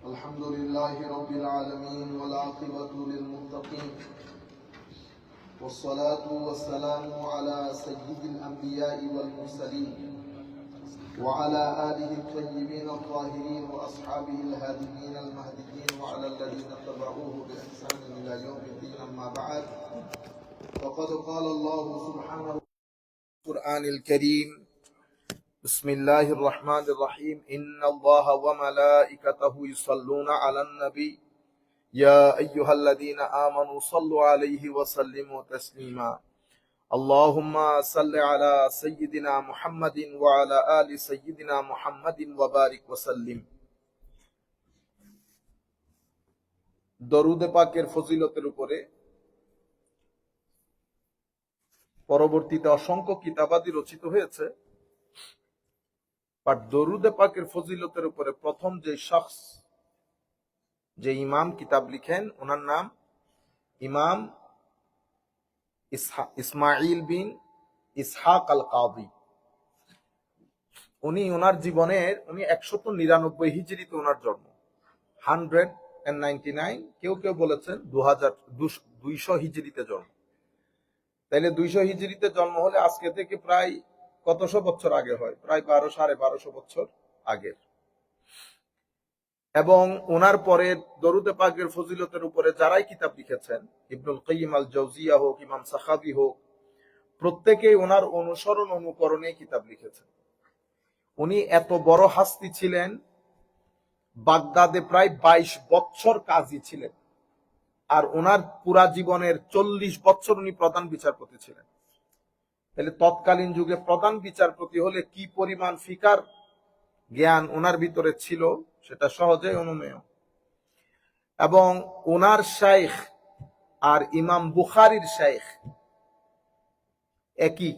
الحمد لله رب العالمين والعاقبة للمتقين والصلاة والسلام على سيد الأنبياء والمرسلين وعلى آله الطيبين الطاهرين وأصحابه الهاديين المهديين وعلى الذين اتبعوه بإحسان إلى يوم الدين. أما بعد، فقد قال الله سبحانه في القرآن الكريم: بسم الله الرحمن الرحيم إن الله وملائكته يصلون على النبي يا أيها الذين آمنوا صلوا عليه وسلموا تسليما اللهم صل على سيدنا محمد وعلى آل سيدنا محمد وبارك وسلم। দরুদ পাকের ফজিলতের উপরে পরবর্তীতে অসংখ্য কিতাবাদি রচিত হয়েছে, বাট দরুদে পাকের ফজিলতের উপরে প্রথম যে শখস, যে ইমাম কিতাব লিখেন, ওনার নাম ইমাম ইসমাইল বিন ইসহাক আল কাদি। ওনার জীবনের 199 হিজরিতে ওনার জন্ম, 199, কেউ কেউ বলেছেন 200 হিজরিতে জন্ম। তাইলে 200 হিজরিতে জন্ম হলে আজকে থেকে প্রায় কতশো বছর আগে হয়? প্রায় 1200-1250 বছর আগের। এবং ওনার পরে দরুদে পাকের ফজিলতের উপরে যারাই কিতাব লিখেছেন, ইবনুল কাইয়িম আল জাওজিয়া হোক, ইমাম সাখাবী হোক, প্রত্যেকেই ওনার অনুসরণ অনুকরণে কিতাব লিখেছেন। উনি এত বড় হাস্তি ছিলেন, বাগদাদে প্রায় 22 বছর কাজী ছিলেন, আর ওনার পুরা জীবনের 40 বছর উনি প্রধান বিচারপতি ছিলেন। তাহলে তৎকালীন যুগে প্রধান বিচারপতি হলে কি পরিমাণ ফিকার জ্ঞান ওনার ভিতরে ছিল সেটা সহজে অনুমেয়। এবং ওনার শাইখ আর ইমাম বুখারীর শাইখ একই,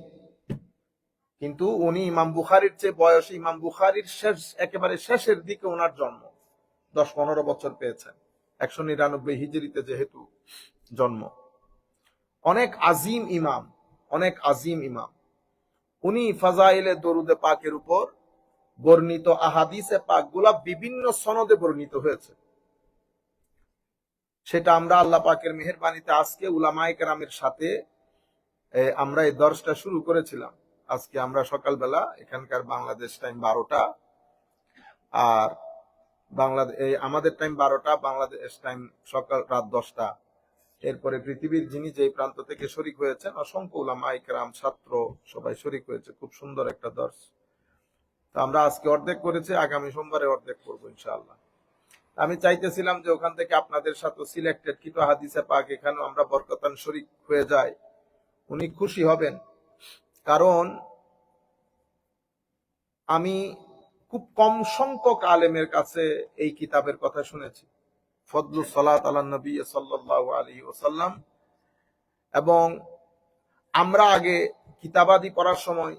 কিন্তু উনি ইমাম বুখারীর চেয়ে বয়সে, ইমাম বুখারীর একেবারে শেষের দিকে ওনার জন্ম, 10-15 বছর পেয়েছেন, 199 হিজরিতে যেহেতু জন্ম। অনেক আজিম ইমাম। উনি ফাজাইলে দরুদে পাকের উপর বর্ণিত আহাদিসে পাকগুলা বিভিন্ন সনদে বর্ণিত হয়েছে। সেটা আমরা আল্লাহ পাকের মেহেরবানিতে আজকে উলামায়ে কেরামের সাথে আমরা এই দর্শটা শুরু করেছিলাম। আজকে আমরা সকালবেলা, এখানকার বাংলাদেশ টাইম 12টা, আর আমাদের টাইম 12টা, বাংলাদেশ টাইম সকাল রাত 10টা। এরপরে পৃথিবীর যিনি যেই প্রান্ত থেকে শরীক হয়েছেন, অসংখ্য উলামায়ে কেরাম, ছাত্র সবাই শরীক হয়েছে। খুব সুন্দর একটা দর্শ। তো আমরা আজকে অর্ধেক করেছি, আগামী সোমবারে অর্ধেক করবো ইনশাআল্লাহ। আমি চাইতেছিলাম যে ওখান থেকে আপনাদের সাথে সিলেক্টেড কিছু হাদিসে পাক এখানেও আমরা বরকতান শরীক হয়ে যাই, উনি খুশি হবেন। কারণ আমি খুব কম সংখ্যক আলেমের কাছে এই কিতাবের কথা শুনেছি, ফদলুস সালাত আলা নবী সাল্লাল্লাহু আলাইহি ওয়াসাল্লাম। এবং আমরা আগে কিতাবাদি পড়ার সময়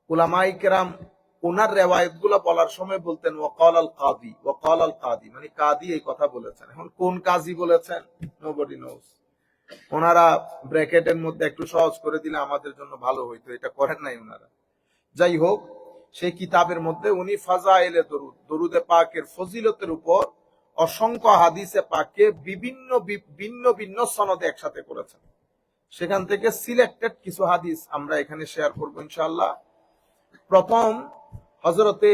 উলামায়ে কেরাম ওনার রেওয়ায়েতগুলো বলার সময় বলতেন ওয়াকাল আল কাদি, মানে কাদি এই কথা বলেছেন। এখন কোন কাজী বলেছেন নোবডি নোস। ওনারা ব্র্যাকেটের মধ্যে একটু সহজ করে দিলে আমাদের জন্য ভালো হইতো, এটা করেন নাই ওনারা। যাই হোক, সেই কিতাবের মধ্যে উনি ফাজাইলে দরুদে পাকের ফজিলতের উপর অসংখ্য হাদিসে পাককে ভিন্ন সনদে একসাথে করেছেন। সেখান থেকে সিলেক্টেড কিছু হাদিস আমরা এখানে শেয়ার করব ইনশাআল্লাহ। প্রথম হযরতে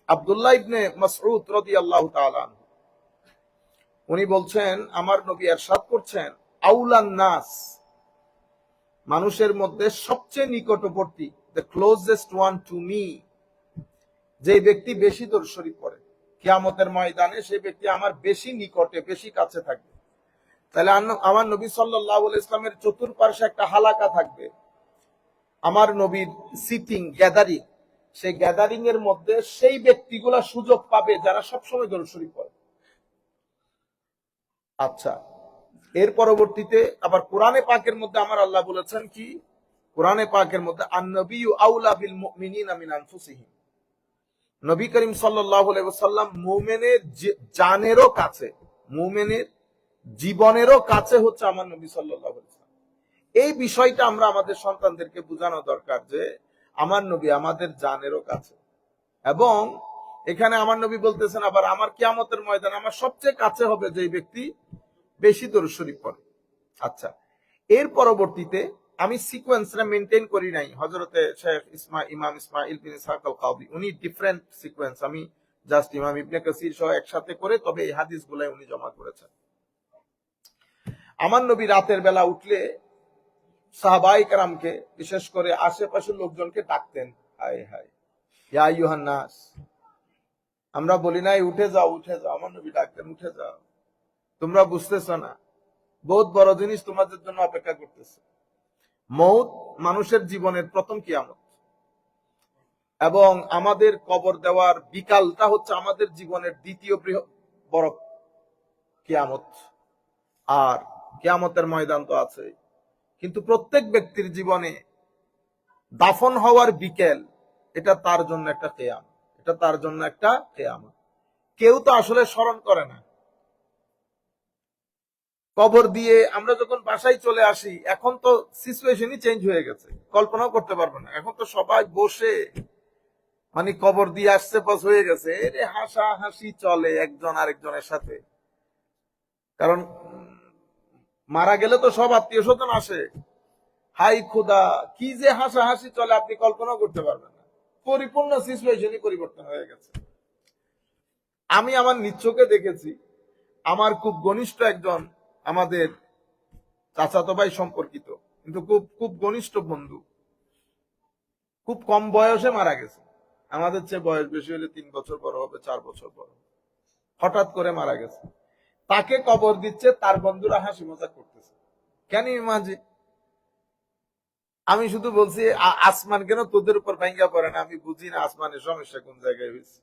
আব্দুল্লাহ ইবনে মাসউদ রাদিয়াল্লাহু তাআলা আনহু, উনি বলছেন, আমার নবী ইরশাদ করছেন, আউলান নাস, মানুষের মধ্যে সবচেয়ে নিকটবর্তী, the closest one to me, যে ব্যক্তি বেশি দরুদ শরীফ পড়ে, কিয়ামতের ময়দানে সেই ব্যক্তি আমার বেশি নিকটে, বেশি কাছে থাকবে। তাহলে আমার নবী সাল্লাল্লাহু আলাইহি ওয়াসাল্লামের চতুর্পার্শ্বে একটা হালাকা থাকবে, আমার নবীর সিটিং, গ্যাদারিং, সেই গ্যাদারিং এর মধ্যে সেই ব্যক্তিগুলা সুযোগ পাবে যারা সবসময় দরুদ শরীফ পড়ে। আচ্ছা, এর পরবর্তীতে আবার কোরআনে পাকের মধ্যে আমার আল্লাহ বলেছেন কি, কোরআনে পাকের মধ্যে আন-নবিয়্যু আউলা বিল মুমিনিনা মিন আনফুসিহিম, নবী করিম সাল্লাল্লাহু আলাইহি ওয়াসাল্লাম মুমিনের জানেরও কাছে, মুমিনের জীবনেরও কাছে হচ্ছে আমার নবী সাল্লাল্লাহু আলাইহি ওয়াসাল্লাম। এই বিষয়টা আমরা আমাদের সন্তানদেরকে বোঝানো দরকার যে আমার নবী আমাদের জানেরও কাছে। এবং এখানে আমার নবী বলতেছেন আবার আমার কিয়ামতের ময়দানে আমার সবচেয়ে কাছে হবে যে ব্যক্তি বেশি দরুদ শরীফ পড়ে। আচ্ছা, এর পরবর্তীতে আমি সিকোয়েন্সটা মেনটেন করি নাই। হযরতে শেখ ইমাম ইসমাইল বিন ইসহাক আল কাউবি উনি ডিফারেন্ট সিকোয়েন্স, আমি জাস্ট ইমাম ইবনে কাসির সহ একসাথে করে তবে এই হাদিসগুলাই উনি জমা করেছেন। আমার নবী রাতের বেলা উঠলে সাহাবায়ে কেরামকে, বিশেষ করে আশেপাশের লোকজনকে ডাকতেন, হায় হায় ইয়া আইয়ুহান নাস, আমরা বলি নাই উঠে যাও উঠে যাও, আমার নবী ডাকতেন উঠে যাও, তোমরা বুঝতেছো না বহুত বড় জিনিস তোমাদের জন্য অপেক্ষা করতেছে। মৌত মানুষের জীবনের প্রথম কিয়ামত, এবং আমাদের কবর দেওয়ার বিকালটা হচ্ছে আমাদের জীবনের দ্বিতীয় বড় কিয়ামত। আর কিয়ামতের ময়দান তো আছে, কিন্তু প্রত্যেক ব্যক্তির জীবনে দাফন হওয়ার বিকেল, এটা তার জন্য একটা কিয়ামত, এটা তার জন্য একটা কিয়ামত। কেউ তো আসলে স্মরণ করে না। কবর দিয়ে আমরা যখন বাসায় চলে আসি, এখন তো সিচুয়েশনই চেঞ্জ হয়ে গেছে, কল্পনাও করতে পারবো না। এখন তো সবাই বসে মানে কবর দিয়ে আসছে বস হয়ে গেছে, এর হাসা হাসি চলে একজন আরেকজনের সাথে। কারণ মারা গেলে তো সব আত্মীয় স্বজন আসে, হাই খুদা কি যে হাসা হাসি চলে আপনি কল্পনাও করতে পারবেন না। পরিপূর্ণ সিচুয়েশনই পরিবর্তন হয়ে গেছে। আমি আমার নিজ চোখে দেখেছি, আমার খুব ঘনিষ্ঠ একজন, আমাদের চাচাতো ভাই সম্পর্কিত, কিন্তু খুব খুব ঘনিষ্ঠ বন্ধু, খুব কম বয়সে মারা গেছে। আমাদের চেয়ে বয়স বেশি হলে 3 বছর বড় হবে, 4 বছর বড়, হঠাৎ করে মারা গেছে। তাকে কবর দিচ্ছে, তার বন্ধুরা হাসি মজা করতেছে। কেন মাঝে আমি শুধু বলছি আসমান কেন তোদের উপর ভাঙ্গা পড়ে না, আমি বুঝি না আসমানের সমস্যা কোন জায়গায় হয়েছে।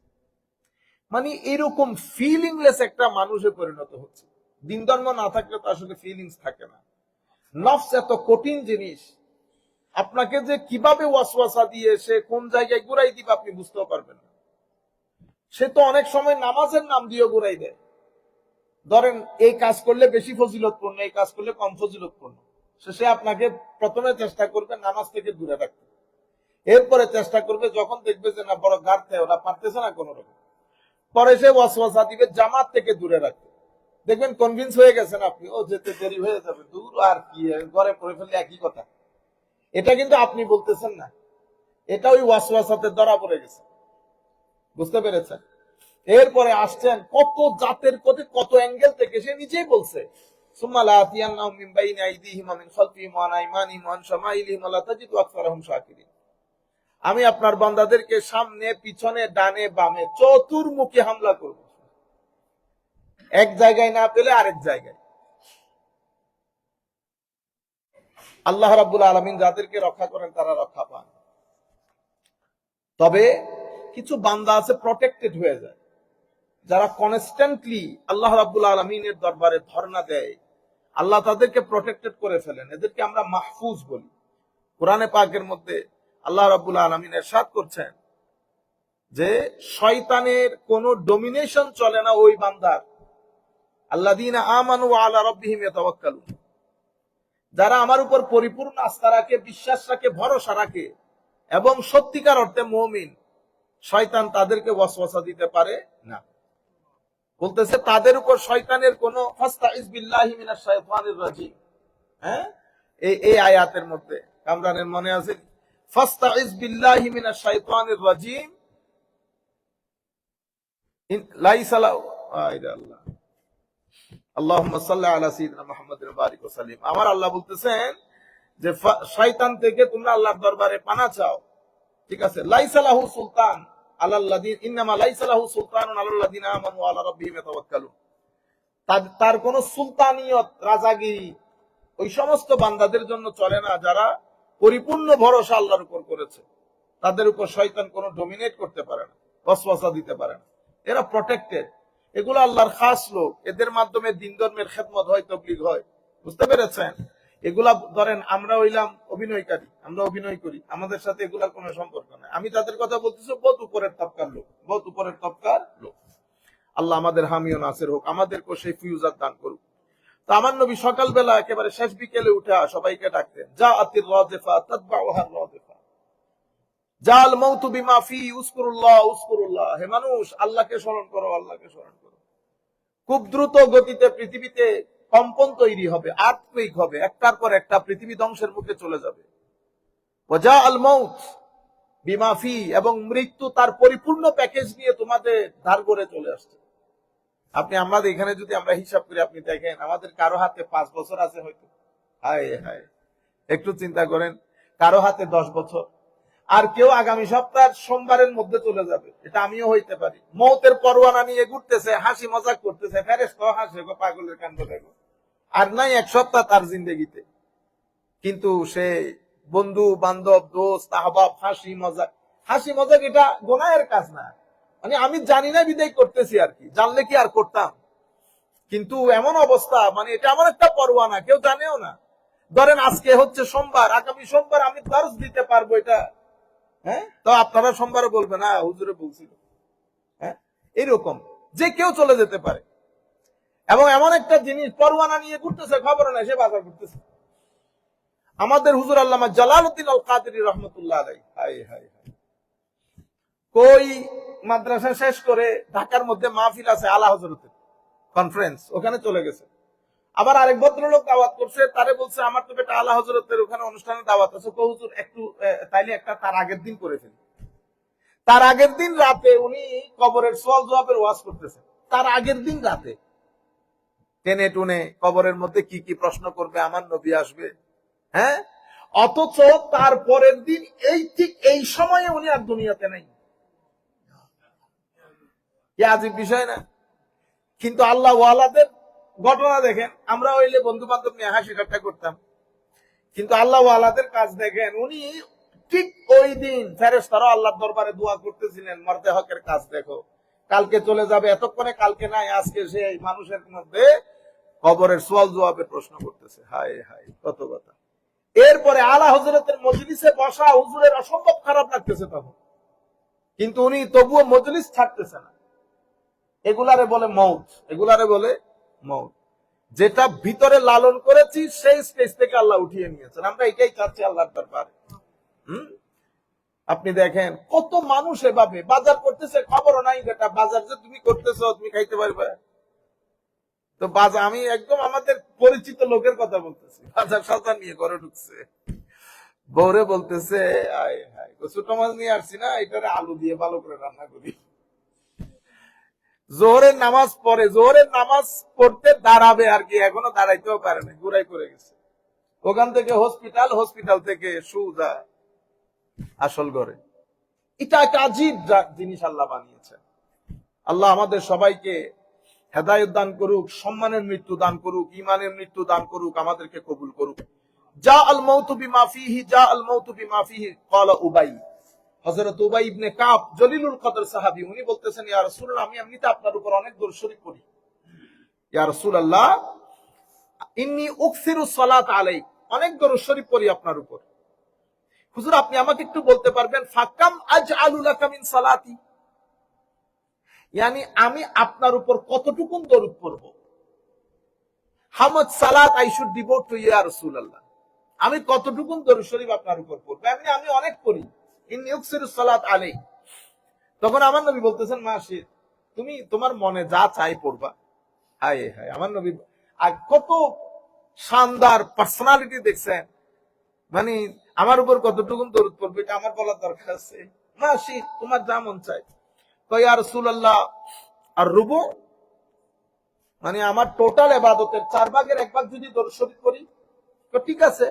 মানে এরকম ফিলিংলেস একটা মানুষে পরিণত হচ্ছে। দিন ধর্ম না থাকলে তো আসলে ফিলিংস থাকে না। নফস এত কঠিন জিনিস, আপনাকে যে কিভাবে ওয়াসওয়াসা দিয়ে সে কোন জায়গায় ঘুরাই দিবে আপনি বুঝতেও পারবেন না। সে তো অনেক সময় নামাজের নাম দিয়ে ঘুরাই দেয়। ধরেন এই কাজ করলে বেশি ফজিলতপূর্ণ, এই কাজ করলে কম ফজিলতপূর্ণ, সে আপনাকে প্রথমে চেষ্টা করবে নামাজ থেকে দূরে রাখতে, এরপরে চেষ্টা করবে যখন দেখবে যে না বড় গাড়তে ওরা পারতেছে না কোন রকম, পরে সে ওয়াসওয়াসা দিবে জামাত থেকে দূরে রাখতে। দেখবেন কনভিন্স হয়ে গেছেন আপনি, ও যেতে দেরি হয়ে যাবে, দূর আর কি, ঘরে পড়ে ফেললে একই কথা। এটা কিন্তু আপনি বলতেছেন না, এটা ওই ওয়াসওয়াসাতে ধরা পড়ে গেছে। বুঝতে পেরেছেন? এরপরে আসছেন কত জাতের কত অ্যাঙ্গেল থেকে, সে নিজেই বলছে আমি আপনার বান্দাদেরকে সামনে পিছনে ডানে বামে চতুর্মুখী হামলা করব, এক জায়গায় না পেলে আরেক জায়গায়। আল্লাহ রাব্বুল আলামিন যাদেরকে রক্ষা করেন তারা রক্ষা পান। তবে কিছু বান্দা আছে প্রটেক্টেড হয়ে যায়, যারা কনস্ট্যান্টলি আল্লাহ রাব্বুল আলামিনের দরবারে ধর্ণা দেয়, আল্লাহ তাদেরকে প্রটেক্টেড করে ফেলেন, এদেরকে আমরা মাহফুজ বলি। কোরআনে পাকের মধ্যে আল্লাহ রাব্বুল আলামিন ইরশাদ করছেন যে শয়তানের কোন ডমিনেশন চলে না ওই বান্দার, আল্লাযীনা আমানু ওয়া আলা রাব্বিহিম ইয়াতাওয়াক্কালুন, যারা আমার উপর পরিপূর্ণ আস্থা রাখে, বিশ্বাস রাখে, ভরসা রাখে এবং সত্যিকার অর্থে মুমিন, শয়তান তাদেরকে ওয়াসওয়াসা দিতে পারে না। বলতেছে তাদের উপর শয়তানের কোন ফাস্তাইজ বিল্লাহি মিনাশ শাইতানির রাজিম, হ্যাঁ এই আয়াতের মধ্যে কামরানের মনে আছে, ফাস্তাইজ বিল্লাহি মিনাশ শাইতানির রাজিম লাইসা লাহু আল্লাহ আল্লাহুম্মা সাল্লি আলা সাইয়্যিদিনা মুহাম্মাদিন ওয়া বারিক ওয়া সাল্লিম। আমার আল্লাহ বলতেছেন যে শয়তান থেকে তোমরা আল্লাহর দরবারে পানা চাও, ঠিক আছে। লাইসা লাহু সুলতান আলাল্লাযিন ইন্নামা লাইসা লাহু সুলতানুন আলাল্লাযিনা আমানু ওয়া আলা রাব্বিহিম ইয়াতাওয়াক্কালুন, তার কোন সুলতানিয়ত রাজাগিরি ওই সমস্ত বান্দাদের জন্য চলে না যারা পরিপূর্ণ ভরসা আল্লাহর উপর করেছে। তাদের উপর শয়তান কোনো ডমিনেট করতে পারে না, ওয়াসওয়াসা দিতে পারে না, এরা প্রটেক্টেড। এগুলো আল্লাহর খাস লোক, এদের মাধ্যমে দিন ধর্মের খেদমত হয়, তাবলীগ হয়। বুঝতে পেরেছেন? এগুলা ধরেন আমরা হইলাম অভিনয়কারী, আমরা অভিনয় করি, আমাদের সাথে এগুলার কোনো সম্পর্ক নাই। আমি তাদের কথা বলতেছি, বহুত উপরের তবকার লোক, বহুত উপরের তবকার লোক। আল্লাহ আমাদের হামি ও নাসির হোক, আমাদেরকে সেই ফিউজাত দান করুক। তো আমার নবী সকালবেলা একেবারে শেষ বিকেলে উঠে সবাইকে ডাকতেন, জাআতির রাদিফা তাতবাউহা রাদিফা, জাল মৌতু বিমা ফি উযকুরুল্লাহ উযকুরুল্লাহ, হে মানুষ আল্লাহকে স্মরণ করো, আল্লাহকে স্মরণ করো। খুব দ্রুত গতিতে পৃথিবীতে কম্পন তৈরি হবে, আর্থকুইক হবে, একটার পর একটা পৃথিবী ধ্বংসের মুখে চলে যাবে। ওয়াজা আল মৌত বিমা ফি, এবং মৃত্যু তার পরিপূর্ণ প্যাকেজ নিয়ে তোমাদের ধার করে চলে আসছে। আপনি আমাদের এখানে যদি আমরা হিসাব করি, আপনি দেখেন আমাদের কারো হাতে 5 বছর আছে হয়তো, হায় হায়, একটু চিন্তা করেন, কারো হাতে 10 বছর, আর কেউ আগামী সপ্তাহের সোমবারের মধ্যে চলে যাবে, এটা আমিও হইতে পারি। মৌতের পরোয়ানা নিয়ে ঘুরতেছে, হাসি মজাক করতেছে, ফেরেশতা হাসে, পাগলের কাণ্ড দেখো, আর নাই 1 সপ্তাহ তার জিন্দেগিতে। কিন্তু সে বন্ধু বান্ধব দোস্ত আহবাব হাসি মজাক এটা গোনাহের কাজ না, মানে আমি জানি না বিদায় করতেছি আর কি, জানলে কি আর করতাম। কিন্তু এমন অবস্থা, মানে এটা এমন একটা পরোয়ানা, কেউ জানেও না। ধরেন আজকে হচ্ছে সোমবার, আগামী সোমবার আমি দর্শ দিতে পারবো এটা, হ্যাঁ, তো আপনারা সোমবারে বলবেন না হুজুরে বলছিল, হ্যাঁ, এরকম যে কেউ চলে যেতে পারে। এবং এমন একটা জিনিস পরোয়ানা নিয়ে ঘুরতেছে, খবর নাই সে বাজার করতেছে। আমাদের হুজুর আল্লামা জালালউদ্দিন আল কাদেরী রহমতুল্লাহ আলাইহি, হায় হায় হায়, কই মাদ্রাসা শেষ করে ঢাকার মধ্যে মাহফিল আছে আলা হযরতের কনফারেন্স, ওখানে চলে গেছে। আবার আরেক ভদ্রলোক দাওয়াত করছে, তারে বলছে আমার তো বেটা আলা হযরতের ওখানে অনুষ্ঠানে দাওয়াত আছে, কো হুজুর একটু তাইলে একটা তার আগের দিন করে ফেলি। তার আগের দিন রাতে উনি কবরের সওয়াল জবাবের ওয়াজ করতেছেন, তার আগের দিন রাতে টেনে টুনে কবরের মধ্যে কি কি প্রশ্ন করবে, আমার নবী আসবে, হ্যাঁ, অথচ তার পরের দিন ঠিক এই সময়ে উনি আর দুনিয়াতে নেই। কি আজীব বিষয় না? কিন্তু আল্লাহ ওয়ালাদের ঘটনা দেখেন, আমরা হইলে বন্ধু বান্ধব নিয়ে হাসি ঠাট্টা করতাম, কিন্তু আল্লাহ ওয়ালাদের কাজ দেখেন, উনি ঠিক ওই দিন ফেরেশতারা আল্লাহর দরবারে দোয়া করতেছিলেন, মরতে হকের কাজ দেখো, কালকে চলে যাবে, এতক্ষণে কালকে নাই, আজকে সে মানুষের মধ্যে কবরের সওয়াল জবাবের প্রশ্ন করতেছে, হায় হায় কত কথা। এরপরে আলা হযরতের মজলিসে বসা হুজুরের অসম্ভব খারাপ লাগতেছে তখন, কিন্তু উনি তবুও মজলিস ছাড়তেছে না। এগুলারে বলে মৌত, এগুলারে বলে মৌত। যেটা ভিতরে লালন করেছি সেই স্টেজ থেকে আল্লাহ উঠিয়ে নিয়েছেন, আমরা এটাই চাচ্ছি আল্লাহর দরবারে। আপনি দেখেন কত মানুষ এভাবে বাজার করতেছে, খবরও নাই বেটা বাজার যে তুমি করতেছো তুমি খাইতে পারবে তো। বাজার আমি একদম আমাদের পরিচিত লোকের কথা বলতেছি, বাজার সাজার নিয়ে ঘরে ঢুকছে, বউরে বলতেছে আয় হায় ছোট মাছ নিয়ে আসছি না, এটারে আলু দিয়ে ভালো করে রান্না করি। জোহরের নামাজ পড়ে, জোহরের নামাজ পড়তে দাঁড়াবে আর কি, এখনো দাঁড়াইতেও পারে না, ঘুরাই করে গেছে। ওখান থেকে হসপিটাল থেকে সুজা আসল ঘরে। এটা একটা আজীব জিনিস আল্লাহ বানিয়েছে। আল্লাহ আমাদের সবাইকে হেদায়েত দান করুক, সম্মানের মৃত্যু দান করুক, ঈমানের মৃত্যু দান করুক, আমাদেরকে কবুল করুক। যা আল মাউতু বিমা ফিহি, যা আল মাউতু বিমা ফিহি, ক্বালা উবাই, হযরত উবাই ইবনে কাব জলিলুল কদর সাহাবী, উনি বলতেছেন ইয়া রাসূলুল্লাহ, আমি এমনিতে আপনার উপর অনেক দরুদ শরীফ পড়ি, ইয়া রাসূলুল্লাহ ইন্নী উকসিরু সালাত আলাইক, অনেক দরুদ শরীফ পড়ি আপনার উপর। হুজুর আপনি আমাকে একটু বলতে পারবেন ফাকাম আজআলু লাকা মিন সালাতি, ইয়ানি আমি আপনার উপর কতটুকু দরুদ পড়ব, হাউ মাচ সালাত আই শুড ডিভোট টু ইয়া রাসূলুল্লাহ, আমি কতটুকু দরুদ শরীফ আপনার উপর পড়ব, আমি অনেক পড়ি, ইন্নী উকসিরু সালাত আলাইক। তখন আমার নবী বলতেছেন মাসি তুমি তোমার মনে যা চাই পড়বা। হায় হায়, আমার নবী আর কত শানদার পার্সোনালিটি দেখছেন, মানে আমার উপর কতটুকু দরুদ পড়বে এটা আমার বলার দরকার আছে? মাসি তোমার যা মন চাই। তো ইয়া রাসূলুল্লাহ আর রুবু, মানে আমার টোটাল ইবাদতের 4/1 যদি দরুদ শরীফ করি তো ঠিক আছে,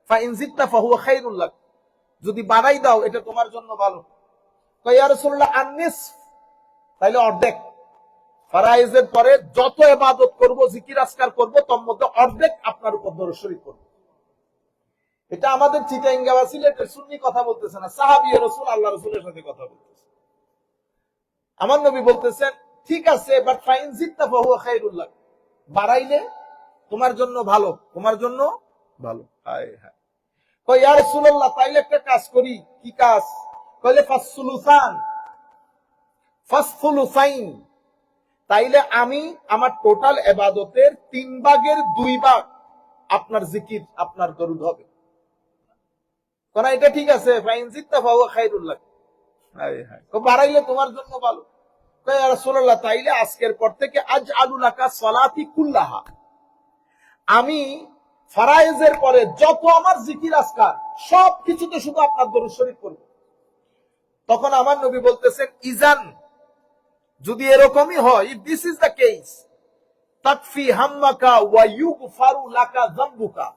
ফা ইন জিদতা ফাহুয়া খায়রুল লাক, যদি বাড়াই দাও এটা তোমার জন্য ভালো। তো ইয়া রাসূলুল্লাহ আন-নিসফ, তাইলে অর্ধেক, ফরাইজের পরে যত ইবাদত করব জিকির আজকার করব তার মধ্যে অর্ধেক আপনার উপর দরুদ শরীফ করব। এটা আমাদের চিটাঙ্গা সিলেটের সুন্নি কথা বলতেছে না, সাহাবী রাসূল আল্লাহ রাসূলের সাথে কথা বলতেছে। আমার নবী বলতেছেন ঠিক আছে, বাট ফাইন জিদতা ফাহুয়া খায়রুল লাক, বাড়াইলে তোমার জন্য ভালো, তোমার জন্য ভালো। হায় হায়, কই ইয়া রাসূলুল্লাহ তাইলে একটা কাজ করি, কি কাজ? কইলে ফাসসুলুসাইন, তাইলে আমি আমার টোটাল ইবাদতের 3/2 ভাগ আপনার জিকির আপনার দরুদ হবে। কোন এটা ঠিক আছে, ফাইন জিত্তা ফাহুয়া খাইরুল লাক, বাড়াইলে তোমার জন্য ভালো। ইয়া রাসূলুল্লাহ, তাইলে আজকের পর থেকে আজআলু লাকা সালাতি কুল্লাহা, আমি ফারায়েজের পরে যত আমার জিকির আজকার সব কিছুতে শুধু আপনার দরুদ শরীফ পড়ব। তখন আমার নবী বলতেছেন, ইজান, যদি এরকমই হয়, if this is the case, তাকফি হাম্মাকা ওয়া ইউগফারু লাকা যামবুকা,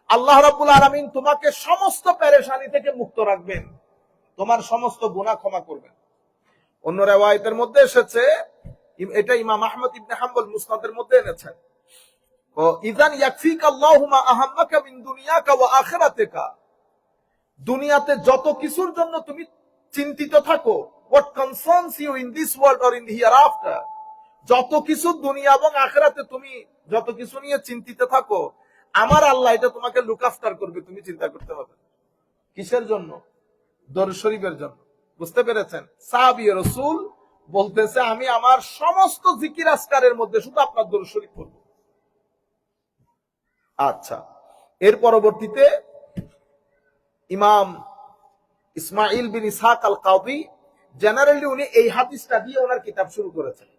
আল্লাহ রাব্বুল আলামিন তোমাকে সমস্ত পেরেশানি থেকে মুক্ত রাখবেন, তোমার সমস্ত গুনাহ ক্ষমা করবেন। অন্য riwayat-এর মধ্যে এসেছে, এটা ইমাম আহমদ ইবনে হাম্বল মুসনাদের মধ্যে এনেছেন, ও ইযান ইয়াকফিকা আল্লাহু মা আহাম্মাকা মিন দুনিয়াকা ওয়া আখিরাতিকা, দুনিয়াতে যত কিছুর জন্য তুমি চিন্তিত থাকো, what concerns you in this world or in the hereafter, যত কিছু দুনিয়া এবং আখিরাতে তুমি যত কিছু নিয়ে চিন্তিত থাকো, আমার আল্লাহ এটা তোমাকে লুক আফটার করবে, তুমি চিন্তা করতে হবে। কিসের জন্য? দরুদ শরীফের জন্য। বুঝতে পেরেছেন? সাহাবী রাসূল বলতেছে, আমি আমার সমস্ত জিকির আজকারের মধ্যে শুধু আপনার দরুদ শরীফ পড়ব। আচ্ছা, এর পরবর্তীতে ইমাম ইসমাইল বিন ইসহাক আল কাদি, জেনারেলি উনি এই হাদিসটা দিয়ে ওনার কিতাব শুরু করেছেন।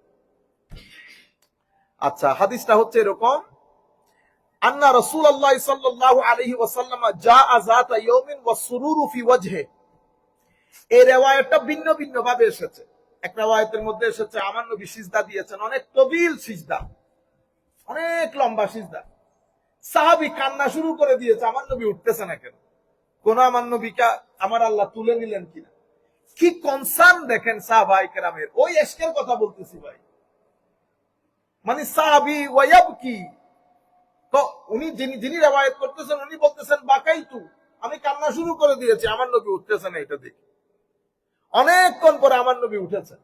আচ্ছা, হাদিসটা হচ্ছে এরকম, আন্না রাসূলুল্লাহ সাল্লাল্লাহু আলাইহি ওয়াসাল্লাম জাআ যাতা ইয়াউমিন ওয়াস সুরুরু ফি ওয়াজহি, এই riwayatটা ভিন্ন ভিন্ন ভাবে এসেছে। এক riwayat-এর মধ্যে এসেছে আমার নবী সিজদা দিয়েছেন, অনেক তবিল সিজদা, অনেক লম্বা সিজদা, সাহাবী কান্না শুরু করে দিয়েছে, আমার নবী উঠতেছে না কেন, কোন আমার নবীকে আমার আল্লাহ তুলে নিলেন কিনা। কি কনসার্ন দেখেন সাহাবায়ে কেরামের, ওই ইশকের কথা বলতেছি ভাই, মানে সাহাবী ওয়ায়াবকি, তো উনি যিনি riwayat করতেছেন উনি বলতেছেন বাকাইতু, আমি কান্না শুরু করে দিয়েছি, আমার নবী উঠতেছে না, এটা দেখি। অনেকক্ষণ পরে আমার নবী উঠেছেন।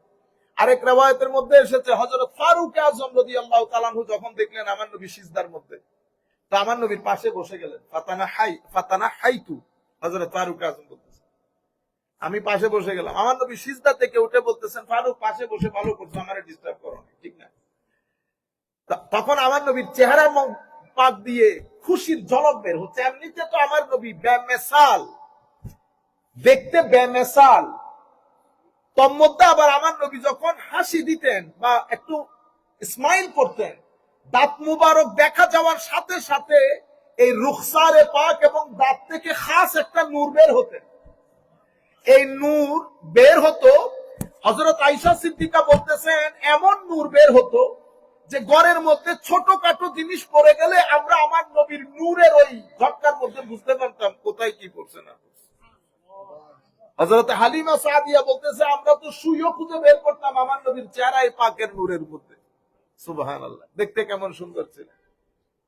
আরেক riwayat-এর মধ্যে এসেছে, হযরত ফারুক আযম রাদিয়াল্লাহু তাআলা আনহু যখন দেখলেন আমার নবী সিজদার মধ্যে, তো আমার নবীর পাশে বসে গেলেন। ফাতানা হাইতু, হযরত ফারুক আযম বলতেছেন, আমি পাশে বসে গেলাম। আমার নবী সিজদা থেকে উঠে বলতেছেন, ফারুক পাশে বসে ভালো করছো, আমারে ডিস্টার্ব করো না, ঠিক না? তখন আমার নবীর চেহারা পাক দিয়ে খুশির ঝলক বের হচ্ছে। এমনিতে তো আমার নবী বেমেসাল, দেখতে বেমেসাল, তন্মধ্যে আবার আমার নবী যখন হাসি দিতেন বা একটু স্মাইল করতেন, দাঁত মুবারক দেখা যাওয়ার সাথে সাথে এই রুখসারে পাক এবং দাঁত থেকে খাস একটা নূর বের হতেন। এই নূর বের হতো, হযরত আয়েশা সিদ্দিকা বলতেছেন, এমন নূর বের হতো যে ঘরের মধ্যে ছোটখাটো জিনিস পড়ে গেলে আমরা আমার নবীর নূরের ওই ঝটকার মধ্যে বুঝতে পারতাম কোথায় কি পড়ছে না। হযরত হালিমা সাদিয়া বলতেছে, আমরা তো শুইও খুঁজে বের করতাম আমার নবীর চেহারায় পাকের নূরের মধ্যে। সুবহানাল্লাহ, দেখতে কেমন সুন্দর ছিল,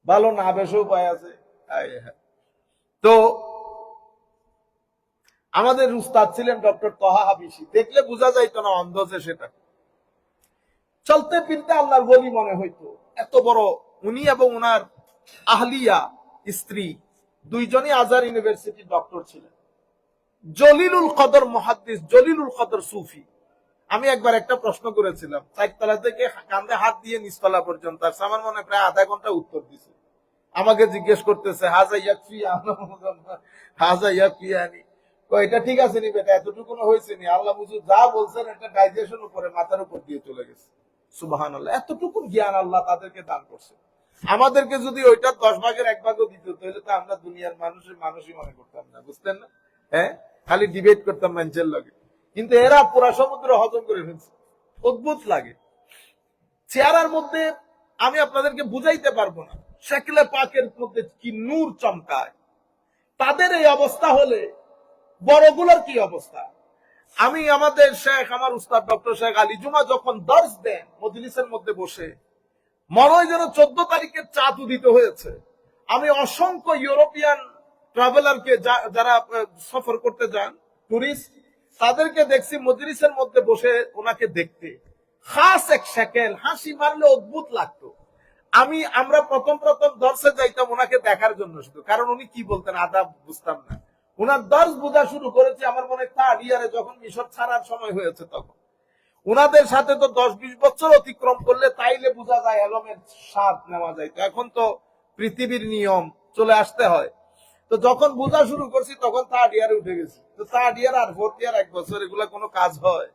ভালো না বেশও উপায় আছে। তো আমাদের উস্তাদ ছিলেন ডক্টর তহা হাবিশি, দেখলে বোঝা যাইতো না অন্ধ যে সেটা, চলতে ফিরতে আল্লাহর ওলি মনে হইতো। এত বড় উনি এবং উনার আহলিয়া স্ত্রী দুইজনই আজহার ইউনিভার্সিটির ডক্টর ছিলেন। জলিলুল কদর মুহাদ্দিস, জলিলুল কদর সুফি। আমি একবার একটা প্রশ্ন করেছিলাম, চারতলা থেকে কাঁধে হাত দিয়ে নিচতলা পর্যন্ত, আমার মনে প্রায় আধা ঘন্টা উত্তর দিছে। আমাকে জিজ্ঞেস করতেছে, হাজা ইয়াকফিয়ানি, এটা ঠিক আছে নি বেটা, এতটুকু হয়েছে নি, আল্লাহ বুঝু যা বলছেন এটা ডাইজেশন উপরে মাথার উপর দিয়ে চলে গেছে। সুবহানাল্লাহ, এতটুকু জ্ঞান আল্লাহ তাদেরকে দান করছে। আমাদেরকে যদি ওইটা 10 ভাগের 1 ভাগও দিত, তাহলে তো আমরা দুনিয়ার মানুষই মনে করতাম না, বুঝতেন না? হ্যাঁ, খালি ডিবেট করতাম মানুষের লগে, কিন্তু এরা পুরা সমুদ্র হজম করে ফেলছে। অদ্ভুত লাগে। চেহারার মধ্যে আমি আপনাদেরকে বুঝাইতে পারবো না, শাকিলে পাকের মধ্যে কি নূর চমকায়। তাদের এই অবস্থা হলে বড়গুলোর কি অবস্থা। আমি আমাদের শেখ, আমার উস্তাদ ডক্টর শেখ আলী জুমা যখন দর্শ দেন মজলিসের মধ্যে বসে, মনে হয় যেন 14 তারিখের চাঁদ উদিত হয়েছে। আমি অসংখ্য ইউরোপিয়ান ট্রাভেলারকে, যারা সফর করতে যান, টুরিস্ট, তাদেরকে দেখছি মজলিসের মধ্যে বসে ওনাকে দেখতে খাস এক শেকেল, হাসি মারলে অদ্ভুত লাগতো। আমরা প্রথম দর্শে যাইতাম ওনাকে দেখার জন্য শুধু, কারণ উনি কি বলতেন আদাব বুঝতাম না। উনার দর্শ বোঝা শুরু করেছে আমার মনে হয় 3rd ইয়ারে, যখন মিশর ছাড়ার সময় হয়েছে তখন। উনাদের সাথে তো 10-20 বছর অতিক্রম করলে তাইলে বোঝা যায়, আলমের স্বাদ নেওয়া যায়। এখন তো পৃথিবীর নিয়ম, চলে আসতে হয়। তো তো যখন বোঝা শুরু করছি তখন থার্ড ইয়ারে উঠে গেছি। তো থার্ড ইয়ার আর ফোর্থ ইয়ার 1 বছর, এগুলা কোনো কাজ হয়?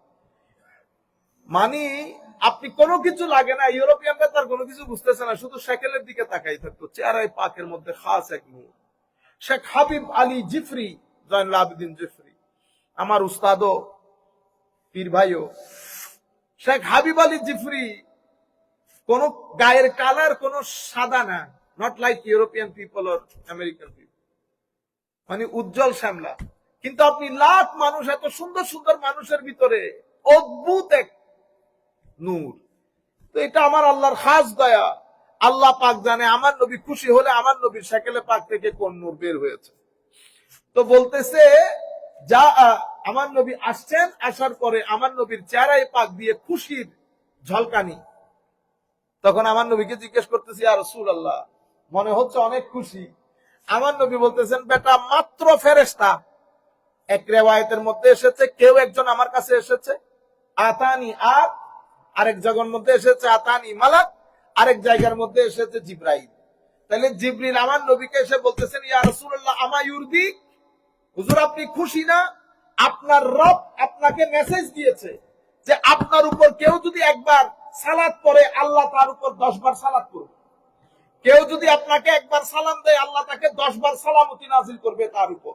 মানে আপনি কোনো কিছু লাগে না, ইউরোপিয়ানরা তার কোনো কিছু বুঝতেছে না, শুধু শেখেলের দিকে তাকাই থাকতো। চেহারায় পাকের মধ্যে খাস এক নূর। শেখ হাবিব আলী জিফরি, জয়নুল আবেদিন জিফরি, আমার উস্তাদও পীর ভাইও। শেখ হাবিব আলী জিফরি কোন গায়ের কালার কোন সাদা না, not like European people or American people, মানে উজ্জ্বল শ্যামলা। কিন্তু আপনি লাখ মানুষ, এত সুন্দর সুন্দর মানুষের ভিতরে অদ্ভুত এক নূর। তো এটা আমার আল্লাহর খাস দয়া। আল্লাহ পাক জানে আমার নবী খুশি হলে আমার নবীর শাকেলে পাক থেকে কোন নূর বের হয়েছে। তো বলতেছে যা আমার নবী আসছেন, আসার পরে আমার নবীর চেহারায় পাক দিয়ে খুশির ঝলকানি। তখন আমার নবীকে জিজ্ঞেস করতেছি, ইয়া রাসূলুল্লাহ, মনে হচ্ছে অনেক খুশি। আমার নবী বলতেছেন, বেটা মাত্র ফেরেশতা। এক রিওয়ায়াতের মধ্যে এসেছে কেউ একজন আমার কাছে এসেছে, আতানি আত, আরেক জায়গার মধ্যে এসেছে আতানি মালাক, আরেক জায়গার মধ্যে এসেছে জিবরাইল। তাহলে জিবরিল আমার নবীকে এসে বলতেছেন, ইয়া রাসূলুল্লাহ আমা ইউরদি, হুজুর আপনি খুশি না? আপনার রব আপনাকে মেসেজ দিয়েছে যে আপনার উপর কেউ যদি একবার সালাত পড়ে আল্লাহ তার উপর 10 বার সালাত করবে। কেউ যদি আপনাকে একবার সালাম দেয় আল্লাহ তাকে 10 বার সালামতি নাজিল করবে তার উপর,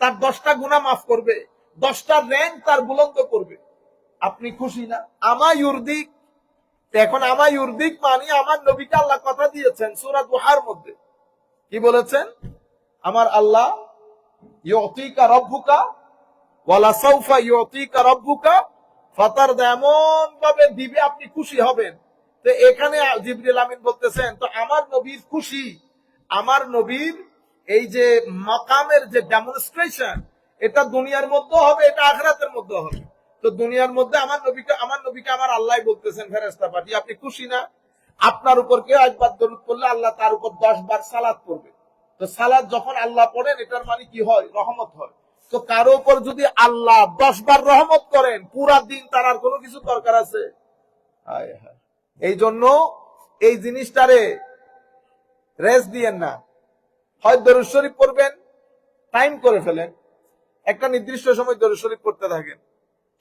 তার 10টা গুনাহ মাফ করবে, 10টা র‍্যাঙ্ক তার বুলন্দ করবে। আপনি খুশি না? আমা ইউরদিক। এখন আমা ইউরদিক মানে আমার নবীকে আল্লাহ কথা দিয়েছেন সূরা দুহার মধ্যে। কি বলেছেন? আমার আল্লাহ ইউতিকা রাব্বুকা ওয়ালা সাউফা ইউতিকা রাব্বুকা ফাতারদা, এমন ভাবে দিবে আপনি খুশি হবেন। তো এখানে জিবরিল আমিন বলতেছেন, তো আমার নবীর খুশি, আমার নবীর এই যে মাকামের যে ডেমনস্ট্রেশন, এটা দুনিয়ার মধ্যে হবে, এটা আখিরাতের মধ্যে হবে। তো দুনিয়ার মধ্যে আমার নবীকে আমার আল্লাহ বলতেছেন ফেরেশতা পাঠিয়ে, আপনি খুশি না? আপনার উপর কেউ একবার দরুদ পড়লে আল্লাহ তার উপর 10 বার সালাত পড়বে। তো সালাত যখন আল্লাহ পড়েন এটার মানে কি হয়? রহমত হয়। তো কারো উপর যদি আল্লাহ 10 বার রহমত করেন, পুরা দিন তার আর কোনো কিছু দরকার আছে? হায় হায়। এই জন্য এই জিনিসটারে রেস্ট দিয়েন না। হয় দরুদ শরীফ পড়বেন, টাইম করে ফেলেন, একটা নির্দিষ্ট সময় দরুদ শরীফ পড়তে থাকেন।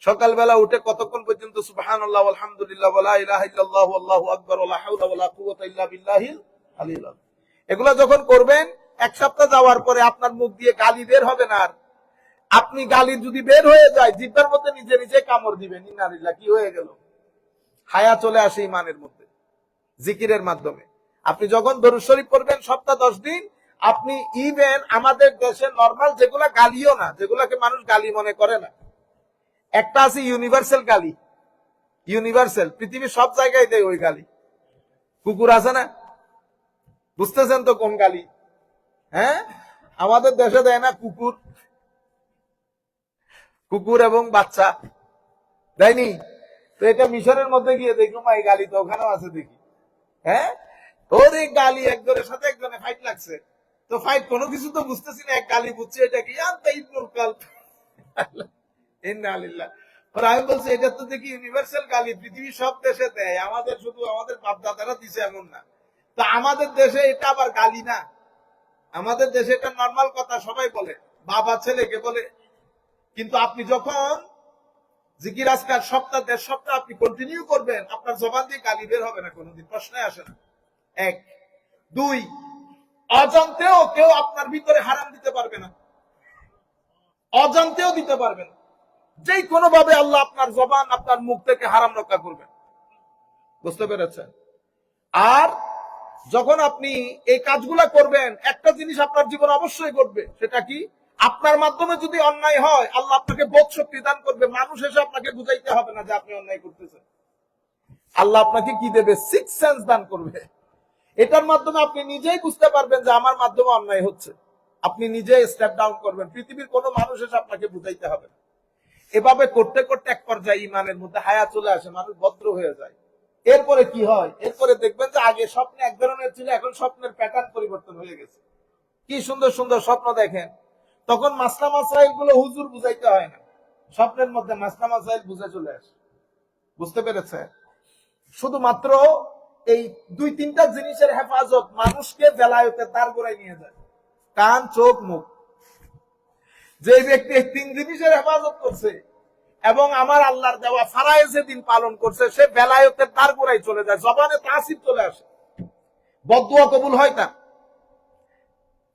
সকালবেলা উঠে কতক্ষণ পর্যন্ত সুবহানাল্লাহ আলহামদুলিল্লাহ ওয়ালা ইলাহা ইল্লাল্লাহ আল্লাহু আকবার ওয়ালা হাওলা ওয়ালা কুওয়াতা ইল্লা বিল্লাহিল আলিয়্যিল আযীম। এগুলা যখন করবেন, এক সপ্তাহ যাওয়ার পরে আপনার মুখ দিয়ে গালি বের হবে না। আর আপনি গালি যদি বের হয়ে যায়, জিহ্বার মধ্যে নিজে নিজে কামড় দিবেন, ইন্নালিল্লাহ, কি হয়ে গেল? হায়া চলে আসে ইমানের মধ্যে জিকিরের মাধ্যমে। আপনি যখন দরুদ শরীফ পড়বেন সপ্তাহ 10 দিন, আপনি ইভেন আমাদের দেশে নরমাল যেগুলা গালিও না, যেগুলাকে মানুষ গালি মনে করে না, একটা আছে ইউনিভার্সাল গালি। ইউনিভার্সাল, পৃথিবীর সব জায়গায় দেয় ওই গালি। কুকুর আছে না? বুঝতেছেন তো কোন গালি? হ্যাঁ, আমাদের দেশে দেয় না কুকুর, কুকুর এবং বাচ্চা দেয়নি? তো এটা মিশরের মধ্যে গিয়ে দেখলাম এই গালি তো ওখানেও আছে দেখি। হ্যাঁ, ওর এই গালি একজনের সাথে একজনে ফাইট লাগছে। তো ফাইট কোনো কিছু তো বুঝতেছি না, এক গালি বুঝছে এটা কি ইবনুল কালব। ইন্নালিল্লাহ। আর আমি বলছি এটা তো দেখি ইউনিভার্সাল গালি, পৃথিবীর সব দেশে দেয়, আমাদের শুধু আমাদের বাপ দাদারা দিছে এমন না। তো আমাদের দেশে এটা আবার গালি না, আমাদের দেশে এটা নর্মাল কথা, সবাই বলে, বাবা ছেলেকে বলে। কিন্তু আপনি যখন জিকির আজকাল সপ্তাহ 1.5 সপ্তাহ আপনি কন্টিনিউ করবেন, আপনার জবান দিয়ে গালি বের হবে না, কোনোদিন প্রশ্নই আসে না। 1 2 অজান্তেও কেউ আপনার ভিতরে হারাম দিতে পারবে না, অজান্তেও দিতে পারবে না। যেই কোনো ভাবে আল্লাহ আপনার জবান, আপনার মুখ থেকে হারাম রক্ষা করবেন। বুঝতে পেরেছেন? আর যখন আপনি এই কাজগুলা করবেন, একটা জিনিস আপনার জীবনে অবশ্যই ঘটবে, সেটা কি? আপনার মাধ্যমে যদি অন্যায় হয়, আল্লাহ আপনাকে বোধ শক্তি দান করবে, মানুষ এসে আপনাকে বুঝাইতে হবে না যে আপনি অন্যায় করতেছেন। আল্লাহ আপনাকে কি দেবে? 6 সেন্স দান করবে। এটার মাধ্যমে আপনি নিজেই বুঝতে পারবেন যে আমার মাধ্যমে অন্যায় হচ্ছে। আপনি নিজেই স্টেপ ডাউন করবেন, পৃথিবীর কোনো মানুষ এসে আপনাকে বুঝাইতে হবে না। এভাবে করতে করতে এক পর্যায়ে ইমানের মধ্যে হায়া চলে আসে, মানুষ ভদ্র হয়ে যায়। এরপরে কি হয়? এরপরে দেখবেন যে আগে স্বপ্নে এক ধরনের ছিল, এখন স্বপ্নের প্যাটার্ন পরিবর্তন হয়ে গেছে। কি সুন্দর সুন্দর স্বপ্ন দেখেন। তখন মাসলা মাসাইল গুলো হুজুর বুঝাইতে হয় না, স্বপ্নের মধ্যে মাসলা মাসাইল বুঝে চলে আসে। বুঝতে পেরেছে? শুধুমাত্র এই 2-3টা জিনিসের হেফাজত মানুষকে বেলায়েতের দ্বার গোড়ায় নিয়ে যায়। কান, চোখ, মুখ। যে ব্যক্তি এই 3 জিনিসের হেফাজত করছে এবং আমার আল্লাহর দেওয়া ফারায়েজে দিন পালন করছে, সে বেলায়েতের দ্বার গোড়ায় চলে যায়, জবানে তাসির চলে আসে, বদদুয়া কবুল হয় না।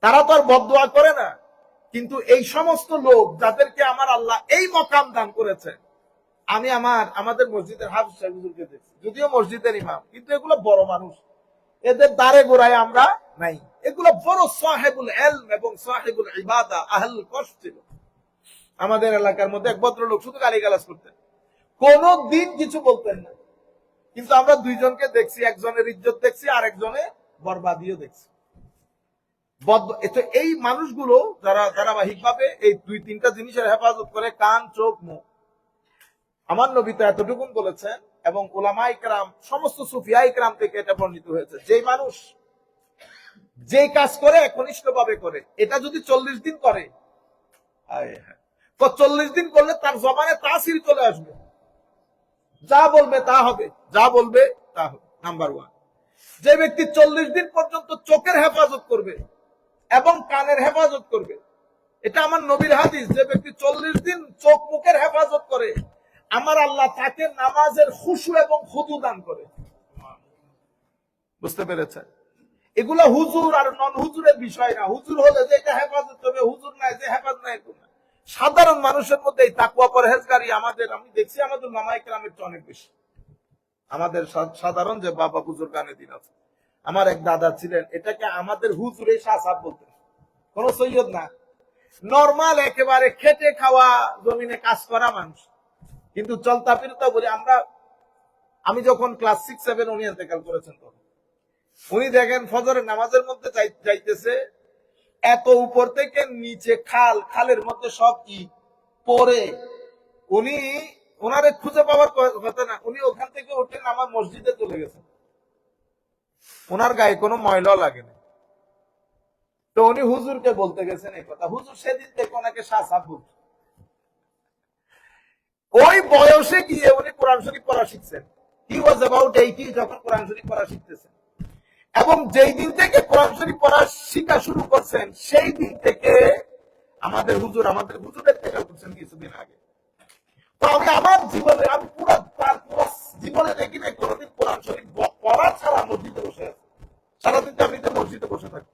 তারা তো আর বদদুয়া করে না, কিন্তু এই সমস্ত লোক যাদেরকে আমার আল্লাহ এই মকাম দান করেছে, আমি আমাদের মসজিদের হাফিজ সাহেব হুজুরকে দেখছি, যদিও মসজিদের ইমাম, কিন্তু এগুলো বড় মানুষ, এদের দ্বারে গোড়ায় আমরা নাই। এগুলো বড় সাহেবুল ইলম এবং সাহেবুল ইবাদা, আহলুল কশ ছিল। আমাদের এলাকার মধ্যে এক ভদ্রলোক শুধু গালিগালাজ করতেন, কোনদিন কিছু বলতেন না, কিন্তু আমরা দুইজনকে দেখছি, একজনের ইজ্জত দেখছি আর একজনে বরবাদিও দেখছি। এই মানুষগুলো যারা ধারাবাহিক ভাবে এই 2-3টা জিনিসের হেফাজত করে, কান, চোখ, মুখ, আমার নবী তো এতটুকু বলেছেন এবং উলামা ইকরাম, সমস্ত সুফিয়া ইকরাম থেকে এটা বর্ণিত হয়েছে, যে মানুষ যে কাজ করে একনিষ্ঠ ভাবে করে, এটা যদি 40 দিন করে, 40 দিন করলে তার জবানে তাসির চলে আসবে, যা বলবে তা হবে, যা বলবে তা হবে। নাম্বার 1, যে ব্যক্তি 40 দিন পর্যন্ত চোখের হেফাজত করবে এবং কানের হেফাজত করবে, এটা আমার নবীর হাদিস, যে ব্যক্তি 40 দিন চোখ মুখের হেফাজত করে, আমার আল্লাহ তাকে নামাজের খুশু এবং খুদু দান করে। বুঝতে পেরেছেন? এগুলা হুজুর আর নন হুজুরের বিষয় না। হুজুর হলে যে এটা হেফাজত হবে, হুজুর নাই যে হেফাজত নাই, এরকম না। সাধারণ মানুষের মধ্যে এই তাকওয়া পরহেজগারি আমি দেখছি আমাদের মামা ইকরামের চেয়ে অনেক বেশি। আমাদের সাধারণ যে বাবা বুজুর্গানে দিন আছে, আমার এক দাদা ছিলেন, এটাকে আমাদের হুজুরে শাসাব বলতেন, কোন সৈয়দ না, নরমাল একেবারে খেটে খাওয়া, জমিনে কাজ করা মানুষ, কিন্তু চলতা ফিরতা বলি আমি যখন ক্লাস 6-7 উনি ইন্তেকাল করেছেন, তখন উনি দেখেন ফজরের নামাজের মধ্যে যাইতেছে, এত উপর থেকে নিচে খালের মধ্যে সব কি পরে, ওনারে খুঁজে পাওয়ার কথা না, উনি ওখান থেকে উঠে আমার মসজিদে চলে গেছেন, ওনার গায়ে কোনো ময়লা লাগে না। তো উনি হুজুরকে বলতে গেছেন এই কথা, হুজুর সেদিন থেকে ওনাকে শাসাব বলছে। ওই বয়সে গিয়ে উনি কোরআন শরীফ পড়া শিখছেন। হি ওয়াজ অ্যাবাউট 80 যখন কোরআন শরীফ পড়া শিখতেছেন, এবং যেই দিন থেকে কোরআন শরীফ পড়া শিখা শুরু করছেন, সেই দিন থেকে আমাদের হুজুরের থেকে করছেন কিছুদিন আগে। তো আমার জীবনে আমি পুরো জীবনে দেখি না কোনোদিন কোরআন শরীফ পড়া ছাড়া মসজিদে বসে আছে। সারাদিন আমি তো মসজিদে বসে থাকি,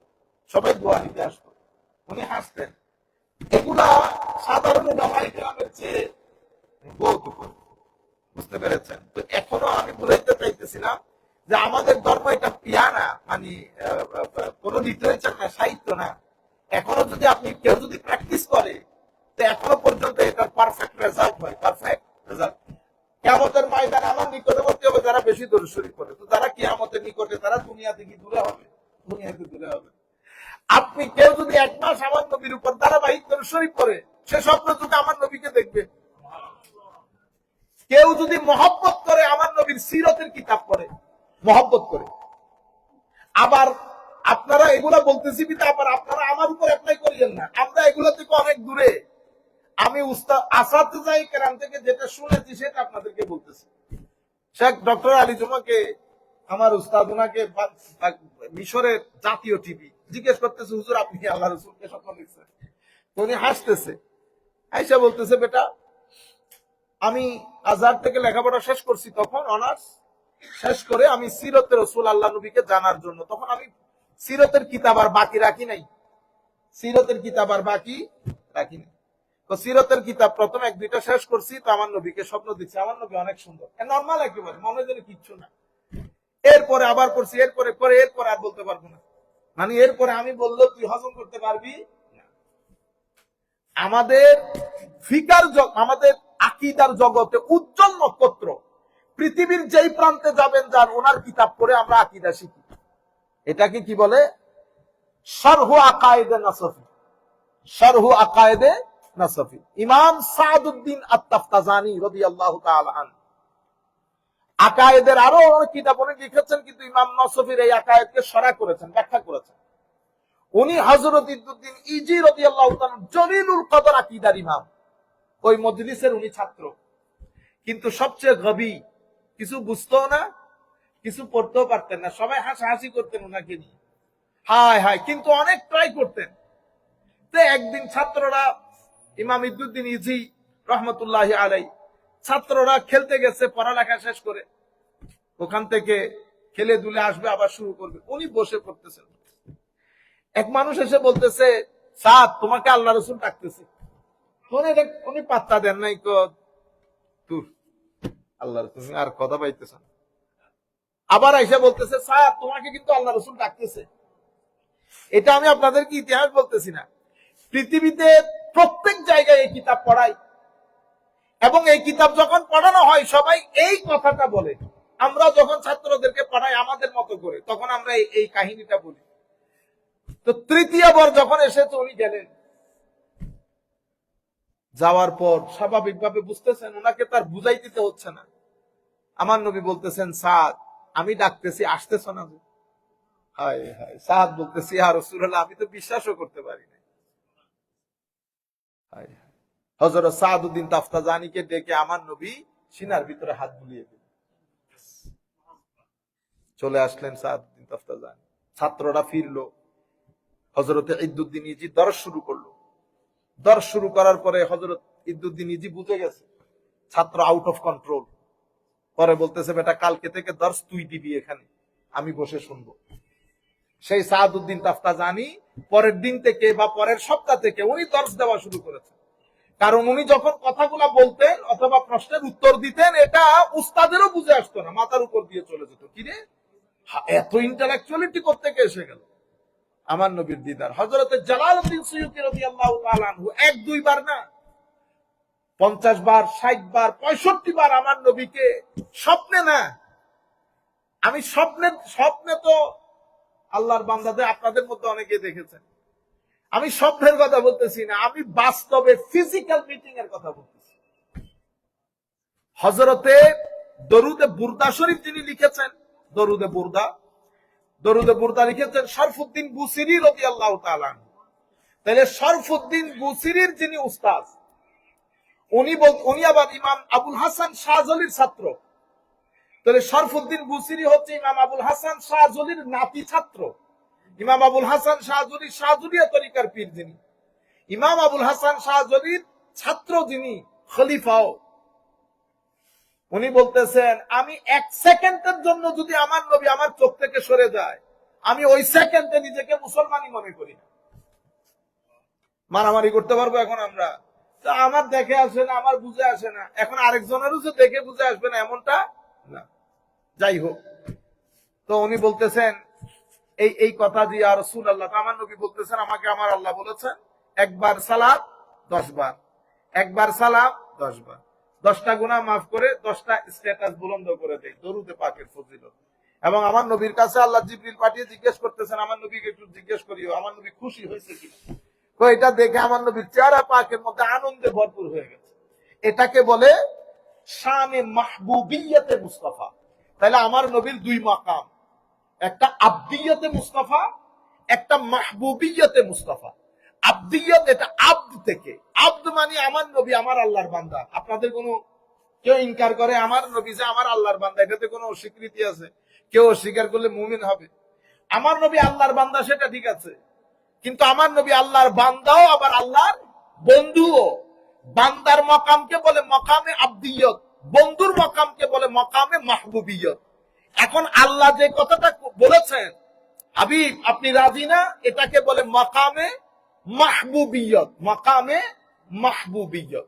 সবাই দোয়া নিতে আসতো, উনি হাসতেন। এগুলা সাধারণ জামাই গ্রামের চেয়ে কৌতুক। বুঝতে পেরেছেন? তো এখনো আমি বুঝাইতে চাইতেছিলাম যে আমাদের ধর্ম এটা পিয়ানা, মানে কোন লিটারেচার না, সাহিত্য না। এখনো যদি কেউ যদি প্র্যাকটিস করে, তো এখনো পর্যন্ত এটা পারফেক্ট রেজাল্ট হয়, পারফেক্ট রেজাল্ট। কিয়ামতের ময়দানে আমার নিকটবর্তী হবে যারা বেশি দরুদ শরীফ পড়ে, তো তারা কিয়ামতের নিকটে, তারা দুনিয়া থেকে দূরে হবে, দুনিয়াতে দূরে হবে। আপনি কেউ যদি 1 মাস আমার নবীর উপর ধারাবাহিক দরুদ শরীফ পড়ে, সে স্বপ্ন যুগে আমার নবীকে দেখবে। কেউ যদি মহব্বত করে, আমার নবীর সিরতের কিতাব পড়ে, মহব্বত করে, আবার আপনারা এগুলা বলতেছি, আবার আপনারা আমার উপর অ্যাপ্লাই করিয়েন না, আমরা এগুলো থেকে অনেক দূরে। আমি উস্তাদ আসাতিজাই কেরাম থেকে যেটা শুনেছি সেটা আপনাদেরকে বলতেছি। শেখ ডক্টর আলী জুমাকে, আমার উস্তাদ, ওনাকে মিশরের জাতীয় টিভি জিজ্ঞেস করতেছে, হুজুর আপনি আল্লাহ রসুলকে স্বপ্ন দেখছেন? উনি হাসতেছে, আইসা বলতেছে, বেটা আমি আজহার থেকে লেখাপড়া শেষ করছি, তখন অনার্স শেষ করে আমি সিরতের রসুল আল্লাহ নবীকে জানার জন্য, তখন আমি সিরতের কিতাব আর বাকি রাখি নাই, সিরতের কিতাব আর বাকি রাখি নাই। তো সিরতের কিতাব প্রথম 1-2টা শেষ করছি, তো আমার নবীকে স্বপ্ন দিচ্ছি, আমার নবী অনেক সুন্দর, নর্মাল একেবারে, মনে যেন কিচ্ছু না। এরপরে আবার পড়ছি, এরপরে আর বলতে পারবো না, মানে এরপরে আমি বললেও তুই হজম করতে পারবি না। আমাদের আমাদের আকীদার জগতে উজ্জ্বল নক্ষত্র, পৃথিবীর যেই প্রান্তে যাবেন যান, ওনার কিতাব পড়ে আমরা আকীদা শিখি। এটাকে কি বলে? শারহু আকায়েদে নাসফি, শারহু আকায়েদে নাসফি। ইমাম সাদউদ্দিন আত-তাফতাজানি রাদিয়াল্লাহু তাআলা আনহু আকায়েদের আরো অনেক কিতাব উনি লিখেছেন, কিন্তু ইমাম নসফির এই আকায়েদকে শরহ করেছেন, ব্যাখ্যা করেছেন। উনি হযরত ইদ্দুদ্দিন ইজি রাদিয়াল্লাহু তাআলা জলিলুল কদর আকীদার ইমাম, ওই মজলিসের উনি ছাত্র, কিন্তু সবচেয়ে গবি, কিছু বুঝতো না, কিছু পড়তেও পারতেন না, সবাই হাসাহাসি করতেন ওনাকে নিয়ে, হায় হায়, কিন্তু অনেক ট্রাই করতেন। তো একদিন ছাত্ররা ইমাম ইদ্দুদ্দিন ইজি রহমতুল্লাহ আলাই ছাত্ররা খেলতে গেছে পড়ালেখা শেষ করে, ওখান থেকে খেলে দুলে আসবে আবার শুরু করবে, উনি বসে পড়তেছেন। এক মানুষ এসে বলতেছে, সাদ তোমাকে আল্লাহ রসুল ডাকতেছে। উনি পাত্তা দেন নাই, তুর আল্লাহ তুমি আর কথা পাইতেছ। আবার এসে বলতেছে, সাদ তোমাকে কিন্তু আল্লাহ রসুল ডাকতেছে। এটা আমি আপনাদেরকে ইতিহাস বলতেছি না, পৃথিবীতে প্রত্যেক জায়গায় এই কিতাব পড়াই, এবং এই কিতাব যখন পড়ানো হয় সবাই এই কথাটা বলে। আমরা যখন ছাত্রদেরকে পড়াই আমাদের মতো করে, তখন আমরা এই কাহিনীটা বলি। তো তৃতীয়বার যখন এসেছে উনি গেলেন, যাওয়ার পর স্বাভাবিকভাবে বুঝতেছেন ওনাকে তার বুঝাই দিতে হচ্ছে না। আমার নবী বলতেছেন, সাদ আমি ডাকতেছি, আসতেছ না? হায় হায়, সাদ বলতেছি, ইয়া রাসূলুল্লাহ আমি তো বিশ্বাসও করতে পারি না। হযরত সাদউদ্দিন তাফতাজানিকে ডেকে আমার নবী সিনার ভিতরে হাত বুলিয়ে দিলেন। চলে আসলেন সাদউদ্দিন তাফতাজানি, ছাত্ররা ফিরলো, হযরত ইদ্দুদ্দিন ইজি দর্শ শুরু করলো। দর্শ শুরু করার পরে হযরত ইদ্দুদ্দিন ইজি বুঝে গেছে ছাত্র আউট অফ কন্ট্রোল। পরে বলতেছে, বেটা কালকে থেকে দর্শ তুই দিবি, এখানে আমি বসে শুনবো। সেই সাদউদ্দিন তাফতাজানি পরের দিন থেকে বা পরের সপ্তাহ থেকে উনি দর্শ দেওয়া শুরু করেছেন। কারণ উনি যখন কথাগুলা বলতেন অথবা প্রশ্নের উত্তর দিতেন, এটা উস্তাদেরও বুঝে আসতো না, মাথার উপর দিয়ে চলে যেত। কিরে এত ইন্টালেকচুয়ালিটি কোত্থেকে এসে গেল? আমার নবীর দিদার। হযরতে জালালউদ্দিন সুয়ুতী রাদিয়াল্লাহু তাআলা আনহু এক দুইবার না, 50 বার, 60 বার, 65 বার আমার নবীকে স্বপ্নে না, আমি স্বপ্নে তো আল্লাহর বান্দাদের আপনাদের মধ্যে অনেকে দেখেছেন, আমি স্বপ্নের কথা বলতেছি না, আমি বাস্তবে ফিজিক্যাল মিটিং এর কথা বলতেছি। হযরতে দরুদে বুরদা শরীফ যিনি লিখেছেন, দরুদে বুরদা লিখেছেন শরফুদ্দিন বুসিরি রাদিয়াল্লাহু তাআলা। তাহলে শরফুদ্দিন বুসিরির যিনি উস্তাদ, উনি আবার ইমাম আবুল হাসান শাহজলির ছাত্র। তাহলে শরফুদ্দিন বুসিরি হচ্ছে ইমাম আবুল হাসান শাহজলির নাতি ছাত্র। ইমাম আবুল হাসান শাহজলি শাহজলিয়া তরিকার পীর যিনি, ইমাম আবুল হাসান শাহজলির ছাত্র যিনি খলিফাও, উনি বলতেছেন, আমি এক সেকেন্ডের জন্য যদি আমার নবী আমার চোখ থেকে সরে যায়, আমি ওই সেকেন্ডে নিজেকে মুসলমানই মনে করি না। মারামারি করতে পারবো এখন আমরা, আমার দেখে আসে না, আমার বুঝে আসে না, এখন আরেকজনেরও যে দেখে বুঝে আসবে না এমনটা না। যাই হোক, তো উনি বলতেছেন এই কথা দিয়ে, আর রাসূলুল্লাহ আমার নবী বলতেছেন, আমাকে আমার আল্লাহ বলেছেন একবার সালাত 10 বার, একবার সালাম 10 বার, 10টা গুনাহ মাফ করে 10টা স্ট্যাটাস বুলন্দ করে দেয়, দরুদে পাকের ফজিলত। এবং আমার নবীর কাছে আল্লাহ জিবরিল পাঠিয়ে জিজ্ঞেস করতেছেন, আমার নবীকে একটু জিজ্ঞেস করিও আমার নবী খুশি হয়েছে কিনা। তো এটা দেখে আমার নবীর চেহারা পাকের মধ্যে আনন্দে ভরপুর হয়ে গেছে। এটাকে বলে শানে মাহবুবিয়তে মুস্তাফা। তাহলে আমার নবীর দুই মাকাম, একটা আব্দিয়তে মুস্তাফা, একটা মাহবুবিয়তে মুস্তাফা। আব্দিয়ত এটা আব্দ থেকে, আব্দ মানে আমার নবী আমার আল্লাহর বান্দা। আপনাদের কোনো কেউ ইনকার করে আমার নবী যে আমার আল্লাহর বান্দা, এটাতে কোনো স্বীকৃতি আছে? কেউ অস্বীকার করলে মুমিন হবে? আমার নবী আল্লাহর বান্দা সেটা ঠিক আছে, কিন্তু আমার নবী আল্লাহর বান্দাও আবার আল্লাহর বন্ধুও। বান্দার মকামকে বলে মকামে আব্দিয়ত, বন্ধুর মকামকে বলে মকামে মাহবুবিয়ত। এখন আল্লাহ যে কথাটা বলেছেন, হাবিব আপনি রাজি না, এটাকে বলে মকামে মাহবুবিয়ত। মকামে মাহবুবিয়ত,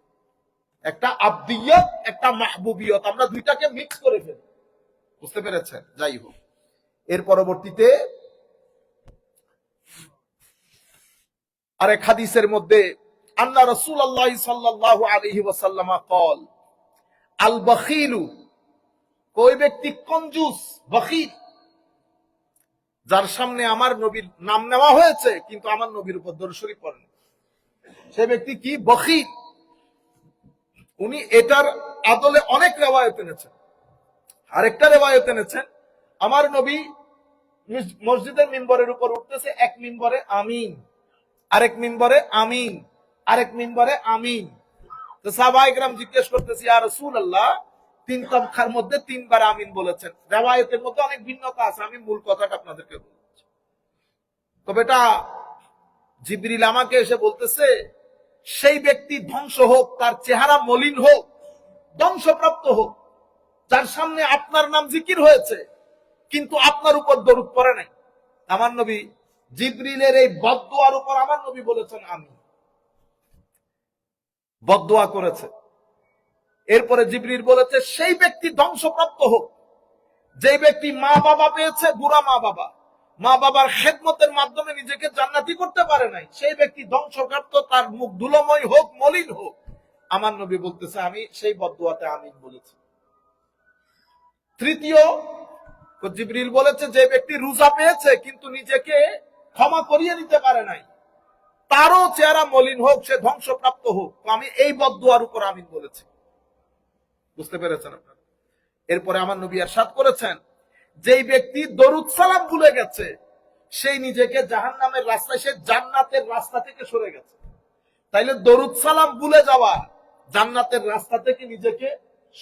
একটা আব্দিয়ত একটা মাহবুবিয়ত, আমরা দুইটাকে মিক্স করে ফেলি। বুঝতে পেরেছেন? যাই হোক, এর পরবর্তীতে আরেক হাদিসের মধ্যে আন্না রাসূলুল্লাহ সাল্লাল্লাহু আলাইহি ওয়াসাল্লাম قال আল বখিলু, কোই ব্যক্তি কঞ্জুস বখিল, যার সামনে আমার নবীর নাম নেওয়া হয়েছে কিন্তু আমার নবীর উপর দরুদ শরীফ পড়েন, সে ব্যক্তি কি বখিল। উনি এটার আদলে অনেক রিওয়ায়াত এনেছেন। আরেকটা রিওয়ায়াত এনেছেন, আমার নবী মসজিদের মিম্বরের উপর উঠতেছে, এক মিম্বরে আমিন, আরেক মিম্বরে আমিন, আরেক মিম্বরে আমিন। তো সাহাবায়ে কেরাম জিজ্ঞেস করতেছে, ইয়া রাসূলুল্লাহ 3 তবখার মধ্যে 3 বার আমিন বলেছেন, রিওয়ায়াতের মধ্যে অনেক ভিন্নতা আছে, আমি মূল কথাটা আপনাদেরকে বলছি। তবে এটা জিবরিল আমাকে এসে বলতেছে, সেই ব্যক্তি ধ্বংস হোক, তার চেহারা মলিন হোক, ধ্বংসপ্রাপ্ত হোক, যার সামনে আপনার নাম জিকির হয়েছে কিন্তু আপনার উপর দরুদ পড়ে নাই। আমার নবী জিবরিলের এই বদদুয়ার উপর আমার নবী বলেছেন আমি, বদদুয়া করেছে। এরপরে জিবরিল বলেছে, সেই ব্যক্তি ধ্বংসপ্রাপ্ত হোক যে ব্যক্তি মা বাবা পেয়েছে, বুড়া মা বাবা, মা বাবার খেদমতের মাধ্যমে নিজেকে জান্নাতি করতে পারে নাই, সেই ব্যক্তি ধ্বংসপ্রাপ্ত, তার মুখ ধুলোময় হোক, মলিন হোক। আমার নবী বলতেছে আমি সেই বদদুয়াতে আমিন বলেছি। তৃতীয়, জিবরিল বলেছে, যে ব্যক্তি রোজা পেয়েছে কিন্তু নিজেকে ক্ষমা করিয়ে নিতে পারে নাই, তারও চেহারা মলিন হোক, সে ধ্বংসপ্রাপ্ত হোক, আমি এই বদদুয়ার উপর আমিন বলেছি। বুঝতে পেরেছেন আপনারা? এরপরে আমার নবী ইরশাদ করেছেন, যেই ব্যক্তি দরুদ সালাম ভুলে গেছে, সেই নিজেকে জাহান্নামের রাস্তায়, সে জান্নাতের রাস্তা থেকে সরে গেছে। তাইলে দরুদ সালাম ভুলে যাওয়া, জান্নাতের রাস্তা থেকে নিজেকে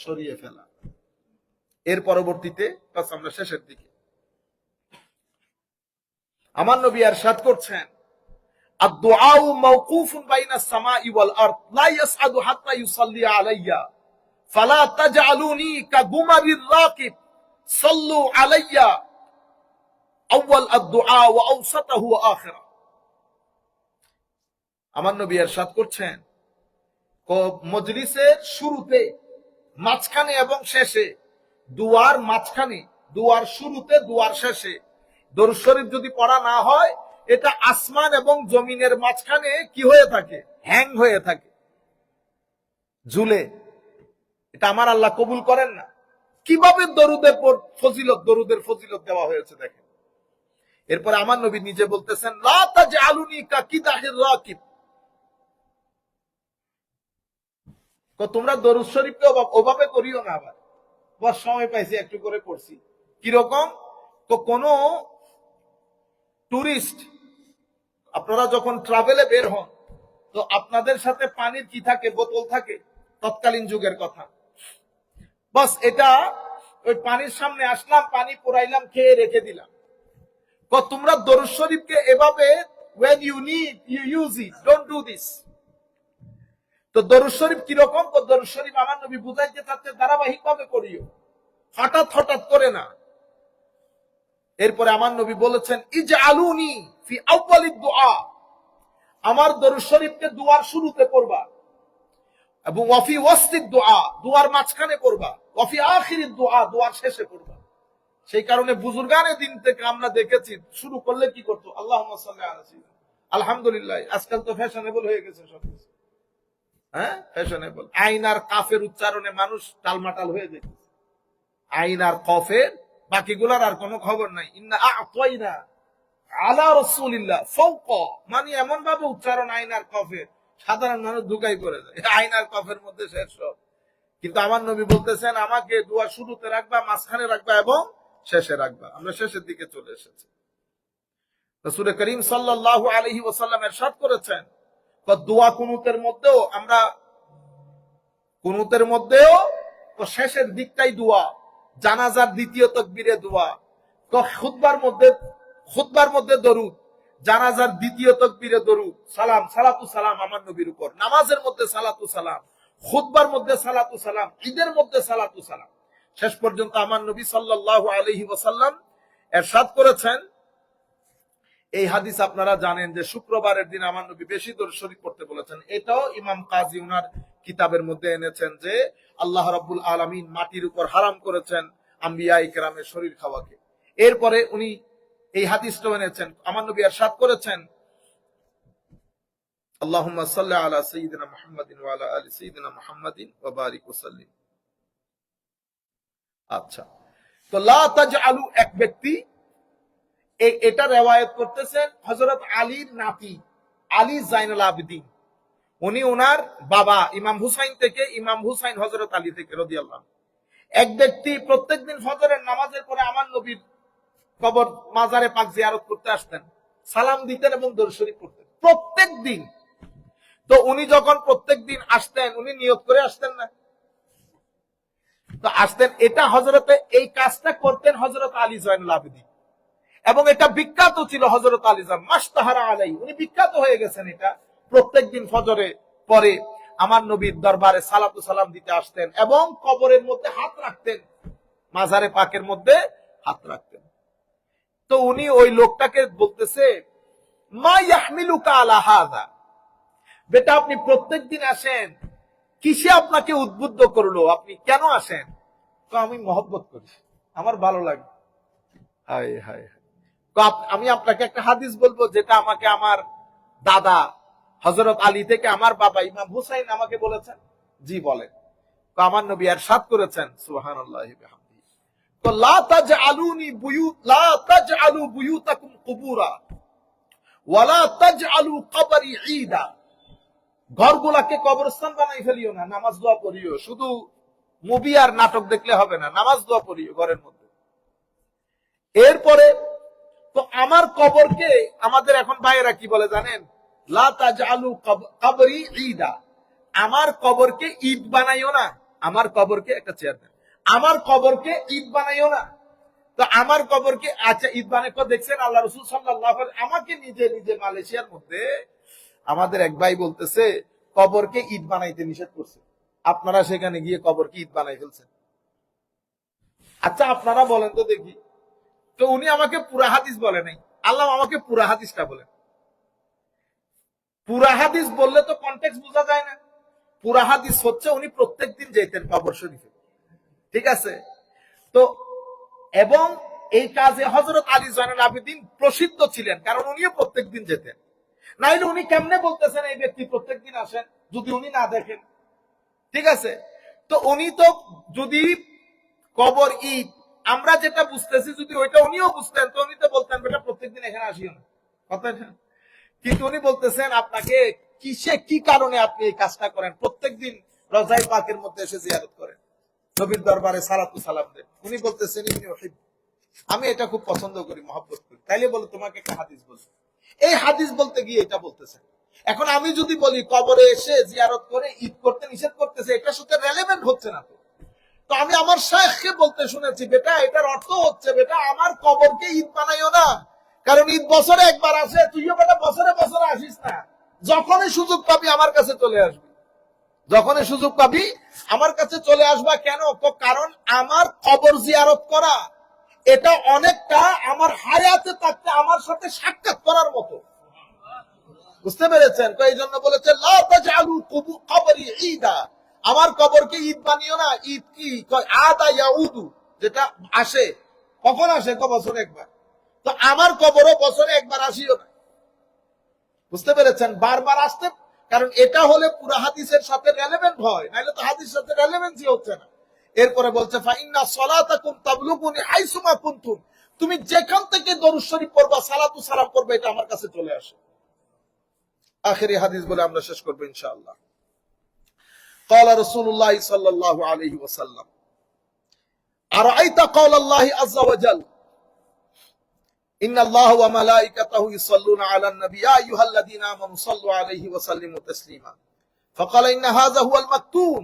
সরিয়ে ফেলা। এর পরবর্তীতে আমরা শেষের দিকে আমার নবী ইরশাদ করছেন, আদ-দুআউ মাওকুফুন বাইনাস সামাই ওয়াল আরদ লা ইয়াসআদু হাত্তা ইউসাল্লি আলাইয়া ফালা তাজআলুনি কাগুমারির রাকিব সাল্লু আলাইয়া আউয়াল আদ-দুআ ওয়া আওসাতাহু ওয়া আখিরা। আমার নবী ইরশাদ করছেন, মজলিসের শুরুতে, মাঝখানে এবং শেষে, দুয়ার মাঝখানে, দুয়ার শুরুতে, দুয়ার শেষে দরুদ শরীফ যদি পড়া না হয়, এটা আসমান এবং জমিনের মাঝখানে কি হয়ে থাকে? হ্যাং হয়ে থাকে, ঝুলে। এটা আমার আল্লাহ কবুল করেন না। কিভাবে দরুদের ফজিলত, দরুদের ফজিলত দেওয়া হয়েছে দেখেন। এরপরে আমার নবী নিজে বলতেছেন, লা তাজআলুনি কাকিদাহির রাকিব, তোমরা দরুদ শরীফকে ওভাবে করিও না। আবার বস সময় পাইছি একটু করে পড়ছি। কিরকম? তো কোন টুরিস্ট, আপনারা যখন ট্রাভেলে বের হন, তো আপনাদের সাথে পানির কি থাকে? বোতল থাকে, তৎকালীন যুগের কথা। বস এটা ওই পানির সামনে আসলাম, পানি পুরাইলাম, খেয়ে রেখে দিলাম। তোমরা দরুদ শরীফকে এভাবে, when you need you use it, don't do this। তো দরুদ শরীফ কিরকম? তো দরুদ শরীফ আমার নবী বুঝাইতে চাচ্ছে ধারাবাহিক ভাবে করিও, হঠাৎ হঠাৎ করে না। এরপরে আমার নবী বলেছেন, ইজআলুনি ফি আউয়ালিদ দুআ, আমার দরুদ শরীফকে দুয়ার শুরুতে পড়বা, এবং ওয়াফি ওয়াসতিদ দুআ, দুয়ার মাঝখানে পড়বা, ওয়াফি আখিরিদ দুআ, দুয়ার শেষে পড়বা। সেই কারণে বুজুর্গানে দিন থেকে আমরা দেখেছি, শুরু করলে কি করতো? আল্লাহুম্মা সাল্লি আলা সাইয়্যিদিনা। আলহামদুলিল্লাহ, আজকাল তো ফ্যাশনেবল হয়ে গেছে সবকিছু। হ্যাঁ, ফ্যাশনেবল। আইন আর কাফের উচ্চারণে মানুষ টালমাটাল হয়ে যেত। আইন আর কফের, বাকিগুলার আর কোনো খবর নাই। ইন্না আ'তাইনা আলা রাসূলিল্লাহ ফাওকা, মানে এমন ভাবে উচ্চারণ আইন আর কফের, সাধারণ মানুষ ধুকাই করে যায়। আইন আর কফের মধ্যে শেষ সব। কিন্তু আমার নবী বলতেছেন, আমাকে দুয়া শুরুতে রাখবা, মাঝখানে রাখবা এবং শেষে রাখবা। আমরা শেষের দিকে চলে এসেছি। রাসূল করিম সাল্লাল্লাহু আলাইহি ওয়াসাল্লাম ইরশাদ করেছেন, দোয়া কুনুতের মধ্যেও, আমরা কুনুতের মধ্যেও তো শেষের দিকটাই দোয়া, জানাজার দ্বিতীয় তাকবীরে দোয়া, তো খুতবার মধ্যে দরুদ, জানাজার দ্বিতীয় তাকবীরে দরুদ, সালাম, সালাতু সালাম আমার নবীর উপর, নামাজের মধ্যে সালাতু সালাম, খুতবার মধ্যে সালাতু সালাম, ঈদের মধ্যে সালাতু সালাম। শেষ পর্যন্ত আমার নবী সাল্লাল্লাহু আলাইহি ওয়াসাল্লাম ইরশাদ করেছেন, এই হাদিস আপনারা জানেন যে শুক্রবারের দিন আমার নবী বেশি দরুদ শরীফ পড়তে বলেছেন। এটাও ইমাম কাজী উনার কিতাবের মধ্যে এনেছেন যে আল্লাহ রাব্বুল আলামিন মাটির উপর হারাম করেছেন আম্বিয়া ইকরামের শরীর খাওয়াকে। এরপরে উনি এই হাদিসটা এনেছেন, আমার নবী ইরশাদ করেছেন, আল্লাহুম্মা সাল্লি আলা সাইয়্যিদিনা মুহাম্মাদিন ওয়া আলা আলি সাইয়্যিদিনা মুহাম্মাদিন ওয়া বারিক ওয়া সাল্লিম। আচ্ছা, তো লা তাজআলু, এক ব্যক্তি, এটা রিওয়ায়াত করতেছেন হযরত আলীর নাতি আলী জাইনুল আবেদিন। উনি ওনার বাবা ইমাম হুসাইন থেকে, ইমাম হুসাইন হযরত আলী থেকে রাদিয়াল্লাহু। এক ব্যক্তি প্রত্যেকদিন ফজরের নামাজের পরে আমার নবীর কবর, মাজারে পাক জিয়ারত করতে আসতেন, সালাম দিতেন এবং দরুদ শরীফ পড়তেন প্রত্যেকদিন। তো উনি যখন প্রত্যেকদিন আসতেন, উনি নিয়ত করে আসতেন না, তো আসতেন, এটা হযরতে, এই কাজটা করতেন হযরত আলী জাইনুল আবেদিন। এবং এটা বিখ্যাত ছিল হযরত আলী জান মাশতাহারা আলাই, উনি বিখ্যাত হয়ে গেছেন। এটা প্রত্যেকদিন ফজরে পরে আমার নবীর দরবারে সালাতু সালাম দিতে আসতেন এবং কবরের মধ্যে হাত রাখতেন, মাজারে পাকের মধ্যে হাত রাখতেন। তো উনি ওই লোকটাকে বলতেছে, মা ইয়াহমিলুকা আলা হাযা, বেটা আপনি প্রত্যেকদিন আসেন, কিসে আপনাকে উদ্বুদ্ধ করলো, আপনি কেন আসেন? তো আমি মহব্বত করি, আমার ভালো লাগে। হায় হায়, আমি আপনাকে একটা হাদিস বলবো যেটা আমাকে আমার দাদা হযরত আলী থেকে আমার বাবা ইমাম হুসাইন আমাকে বলেছেন। জি বলেন। তো আমার নবী ইরশাদ করেছেন, সুবহানাল্লাহি বিহামদিহি, তো লা তাজআলুনি বুয়ুত, লা তাজআলু বুয়ুতাকুম কুবুরা ওয়ালা তাজআলু কবরি ঈদা, ঘরগুলাকে কবরস্থান বানাই ফেলিও না, নামাজ দোয়া পড়িও। শুধু মুভি আর নাটক দেখলে হবে না, নামাজ দোয়া পড়িও ঘরের মধ্যে। এরপরে তো আমার কবরকে, আমাদের এখন ভাইয়েরা কি বলে জানেন, লা তাজআলু কবরি ঈদা, আমার কবরকে ঈদ বানাইও না, আমার কবরকে, একটা চেয়ার দেন, আমার কবরকে ঈদ বানাইও না। তো আমার কবরকে আচ্ছা ঈদ বানাই দেখছেন আল্লাহ রাসূল সাল্লাল্লাহু আলাইহি, আমাকে নিজে নিজে মালয়েশিয়ার মধ্যে আমাদের এক ভাই বলতেছে কবরকে ঈদ বানাইতে নিষেধ করছে, আপনারা সেখানে গিয়ে কবরকে ঈদ বানাই ফেলছেন। আচ্ছা আপনারা বলেন তো দেখি। তো উনি আমাকে পুরা হাদিস বলে নাই, আল্লাহ আমাকে পুরা হাদিসটা বলেন। পুরা হাদিস বললে তো কনটেক্সট বোঝা যায় না। পুরা হাদিস হচ্ছে উনি প্রত্যেকদিন যেতেন কবর শরীফে, ঠিক আছে? তো এবং এই কাজে হযরত আলী জয়নুল আবেদিন প্রসিদ্ধ ছিলেন, কারণ উনিও প্রত্যেকদিন যেতেন। নাইলে উনি কেমনে বলতেছেন এই ব্যক্তি প্রত্যেকদিন আসেন যদি উনি না দেখেন, ঠিক আছে? তো উনি তো যদি কবর ঈদ আমরা যেটা বুঝতেছি যদি ওইটা উনিও বুঝতেন, তো উনি তো বলতেন বেটা প্রত্যেকদিন এখানে আসিও না, কথা না। কিন্তু উনি বলতেছেন আপনাকে কিসে, কি কারণে আপনি এই কাজটা করেন, প্রত্যেকদিন রওজায়ে পাকের মধ্যে এসে জিয়ারত করেন, নবীর দরবারে সালাতু সালাম দেন। উনি বলতেছেন ইবনে উহিব, আমি এটা খুব পছন্দ করি, মহব্বত করি। তাইলে বলে তোমাকে একটা হাদিস বলছি, এই হাদিস বলতে গিয়ে এটা বলতেছেন। এখন আমি যদি বলি কবরে এসে জিয়ারত করে ঈদ করতে নিষেধ করতেছে, এটার সাথে রেলেভেন্ট হচ্ছে না। তো আমি আমার শাইখকে বলতে শুনেছি, বেটা এটার অর্থ হচ্ছে বেটা আমার কবরকে ঈদ বানাইও না, কারণ ঈদ বছরে একবার আসে, তুইও বেটা বছরে বছরে আসিস না, যখনই সুযোগ পাবি আমার কাছে চলে আসবি, যখনই সুযোগ পাবি আমার কাছে চলে আসবা। কেন? কারণ আমার কবর জিয়ারত করা এটা অনেকটা আমার হায়াতে থাকতে আমার সাথে সাক্ষাৎ করার মতো, বুঝতে পেরেছেন? তো এই জন্য বলেছে লা তাজআলু কবরি ঈদা, আমার কবরকে ঈদ বানিও না। ঈদ কি আদা ইয়াউদু, যেটা আসে, কখন আসে? বছরে একবার। তো আমার কবরও বছরে একবার আসিও না, বুঝতে পেরেছেন? বারবার আসতে, কারণ এটা হলে পুরা হাদিসের সাথে রেলেভেন্ট হয়, নাহলে তো হাদিসের সাথে রেলেভেন্সই হচ্ছে না। এরপরে বলছে ফাইন্না সলাতাকুম তাবলুগুনি হাইসুমা কুনতুম, তুমি যেখান থেকে দরুদ শরীফ পড়বা, সালাতু সালাম করবে, এটা আমার কাছে চলে আসে। আখেরি হাদিস বলে আমরা শেষ করব ইনশাআল্লাহ। قال رسول الله صلى الله عليه وسلم أرأيت قول الله عز وجل إن الله وملائكته يصلون على النبي يا أيها الذين آمنوا صلوا عليه وسلموا تسليما فقال إن هذا هو المكتوم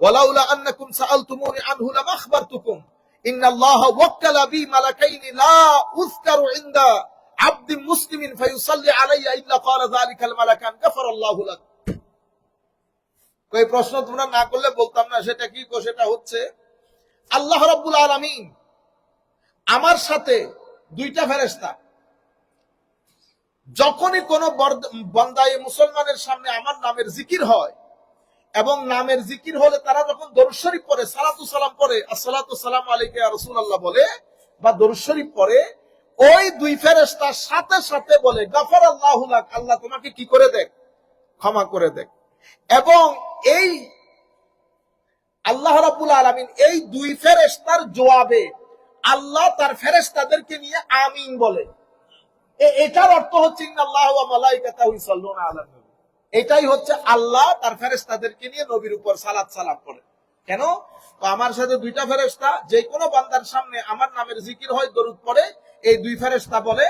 ولولا أنكم سألتموني عنه لما أخبرتكم إن الله وكل بي ملكين لا أذكر عند عبد مسلم فيصلي علي إلا قال ذلك الملكان غفر الله لك। এই প্রশ্ন তোমরা না করলে বলতাম না, সেটা কি? সেটা হচ্ছে আল্লাহ রাব্বুল আলামিন আমার সাথে দুইটা ফেরেশতা, যখনই কোন বান্দায়ে মুসলমানের সামনে আমার নামের জিকির হয় এবং নামের জিকির হলে তারা যখন দরুদ শরীফ পড়ে, সালাতু সালাম পড়ে, আসসালাতু সালামু আলাইকা ইয়া রাসূলুল্লাহ বলে বা দরুদ শরীফ পড়ে, ওই দুই ফেরেশতা সাথে সাথে বলে গাফারাল্লাহু লাক, আল্লাহ তোমাকে কি করে দেখ, ক্ষমা করে দেখ। এবং এই আল্লাহ রাব্বুল আলামিন এই দুই ফেরেশতার জবাবে আল্লাহ তার ফেরেশতাদেরকে নিয়ে আমিন বলে। এটার অর্থ হচ্ছে ইন্নাল্লাহু ওয়া মালাইকাতাহু ইউসাল্লুনা আলান নবী, এটাই হচ্ছে আল্লাহ তার ফেরেশতাদেরকে নিয়ে নবীর উপর সালাত সালাম করে। কেন? তো আমার সাথে দুইটা ফেরেশতা, যে কোনো বান্দার সামনে আমার নামের জিকির হয়, দরুদ পড়ে, এই দুই ফেরেশতা বলে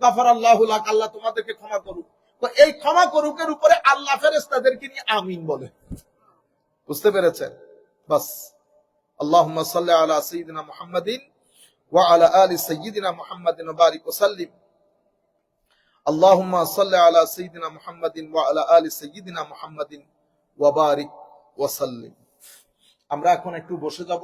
গাফারাল্লাহু লাক, আল্লাহ তোমাদেরকে ক্ষমা করুক। তো এই ক্ষমা করুকের উপরে আল্লাহ ফেরেশতাদেরকে নিয়ে আমিন বলে, বুঝতে পেরেছেন? বাস। আল্লাহুম্মা সাল্লি আলা সাইয়্যিদিনা মুহাম্মাদিন ওয়া আলা আলি সাইয়্যিদিনা মুহাম্মাদিন ওয়া বারিক ওয়া সাল্লিম। আল্লাহুম্মা সাল্লি আলা সাইয়্যিদিনা মুহাম্মাদিন ওয়া আলা আলি সাইয়্যিদিনা মুহাম্মাদিন ওয়া বারিক ওয়া সাল্লিম। আমরা এখন একটু বসে যাব।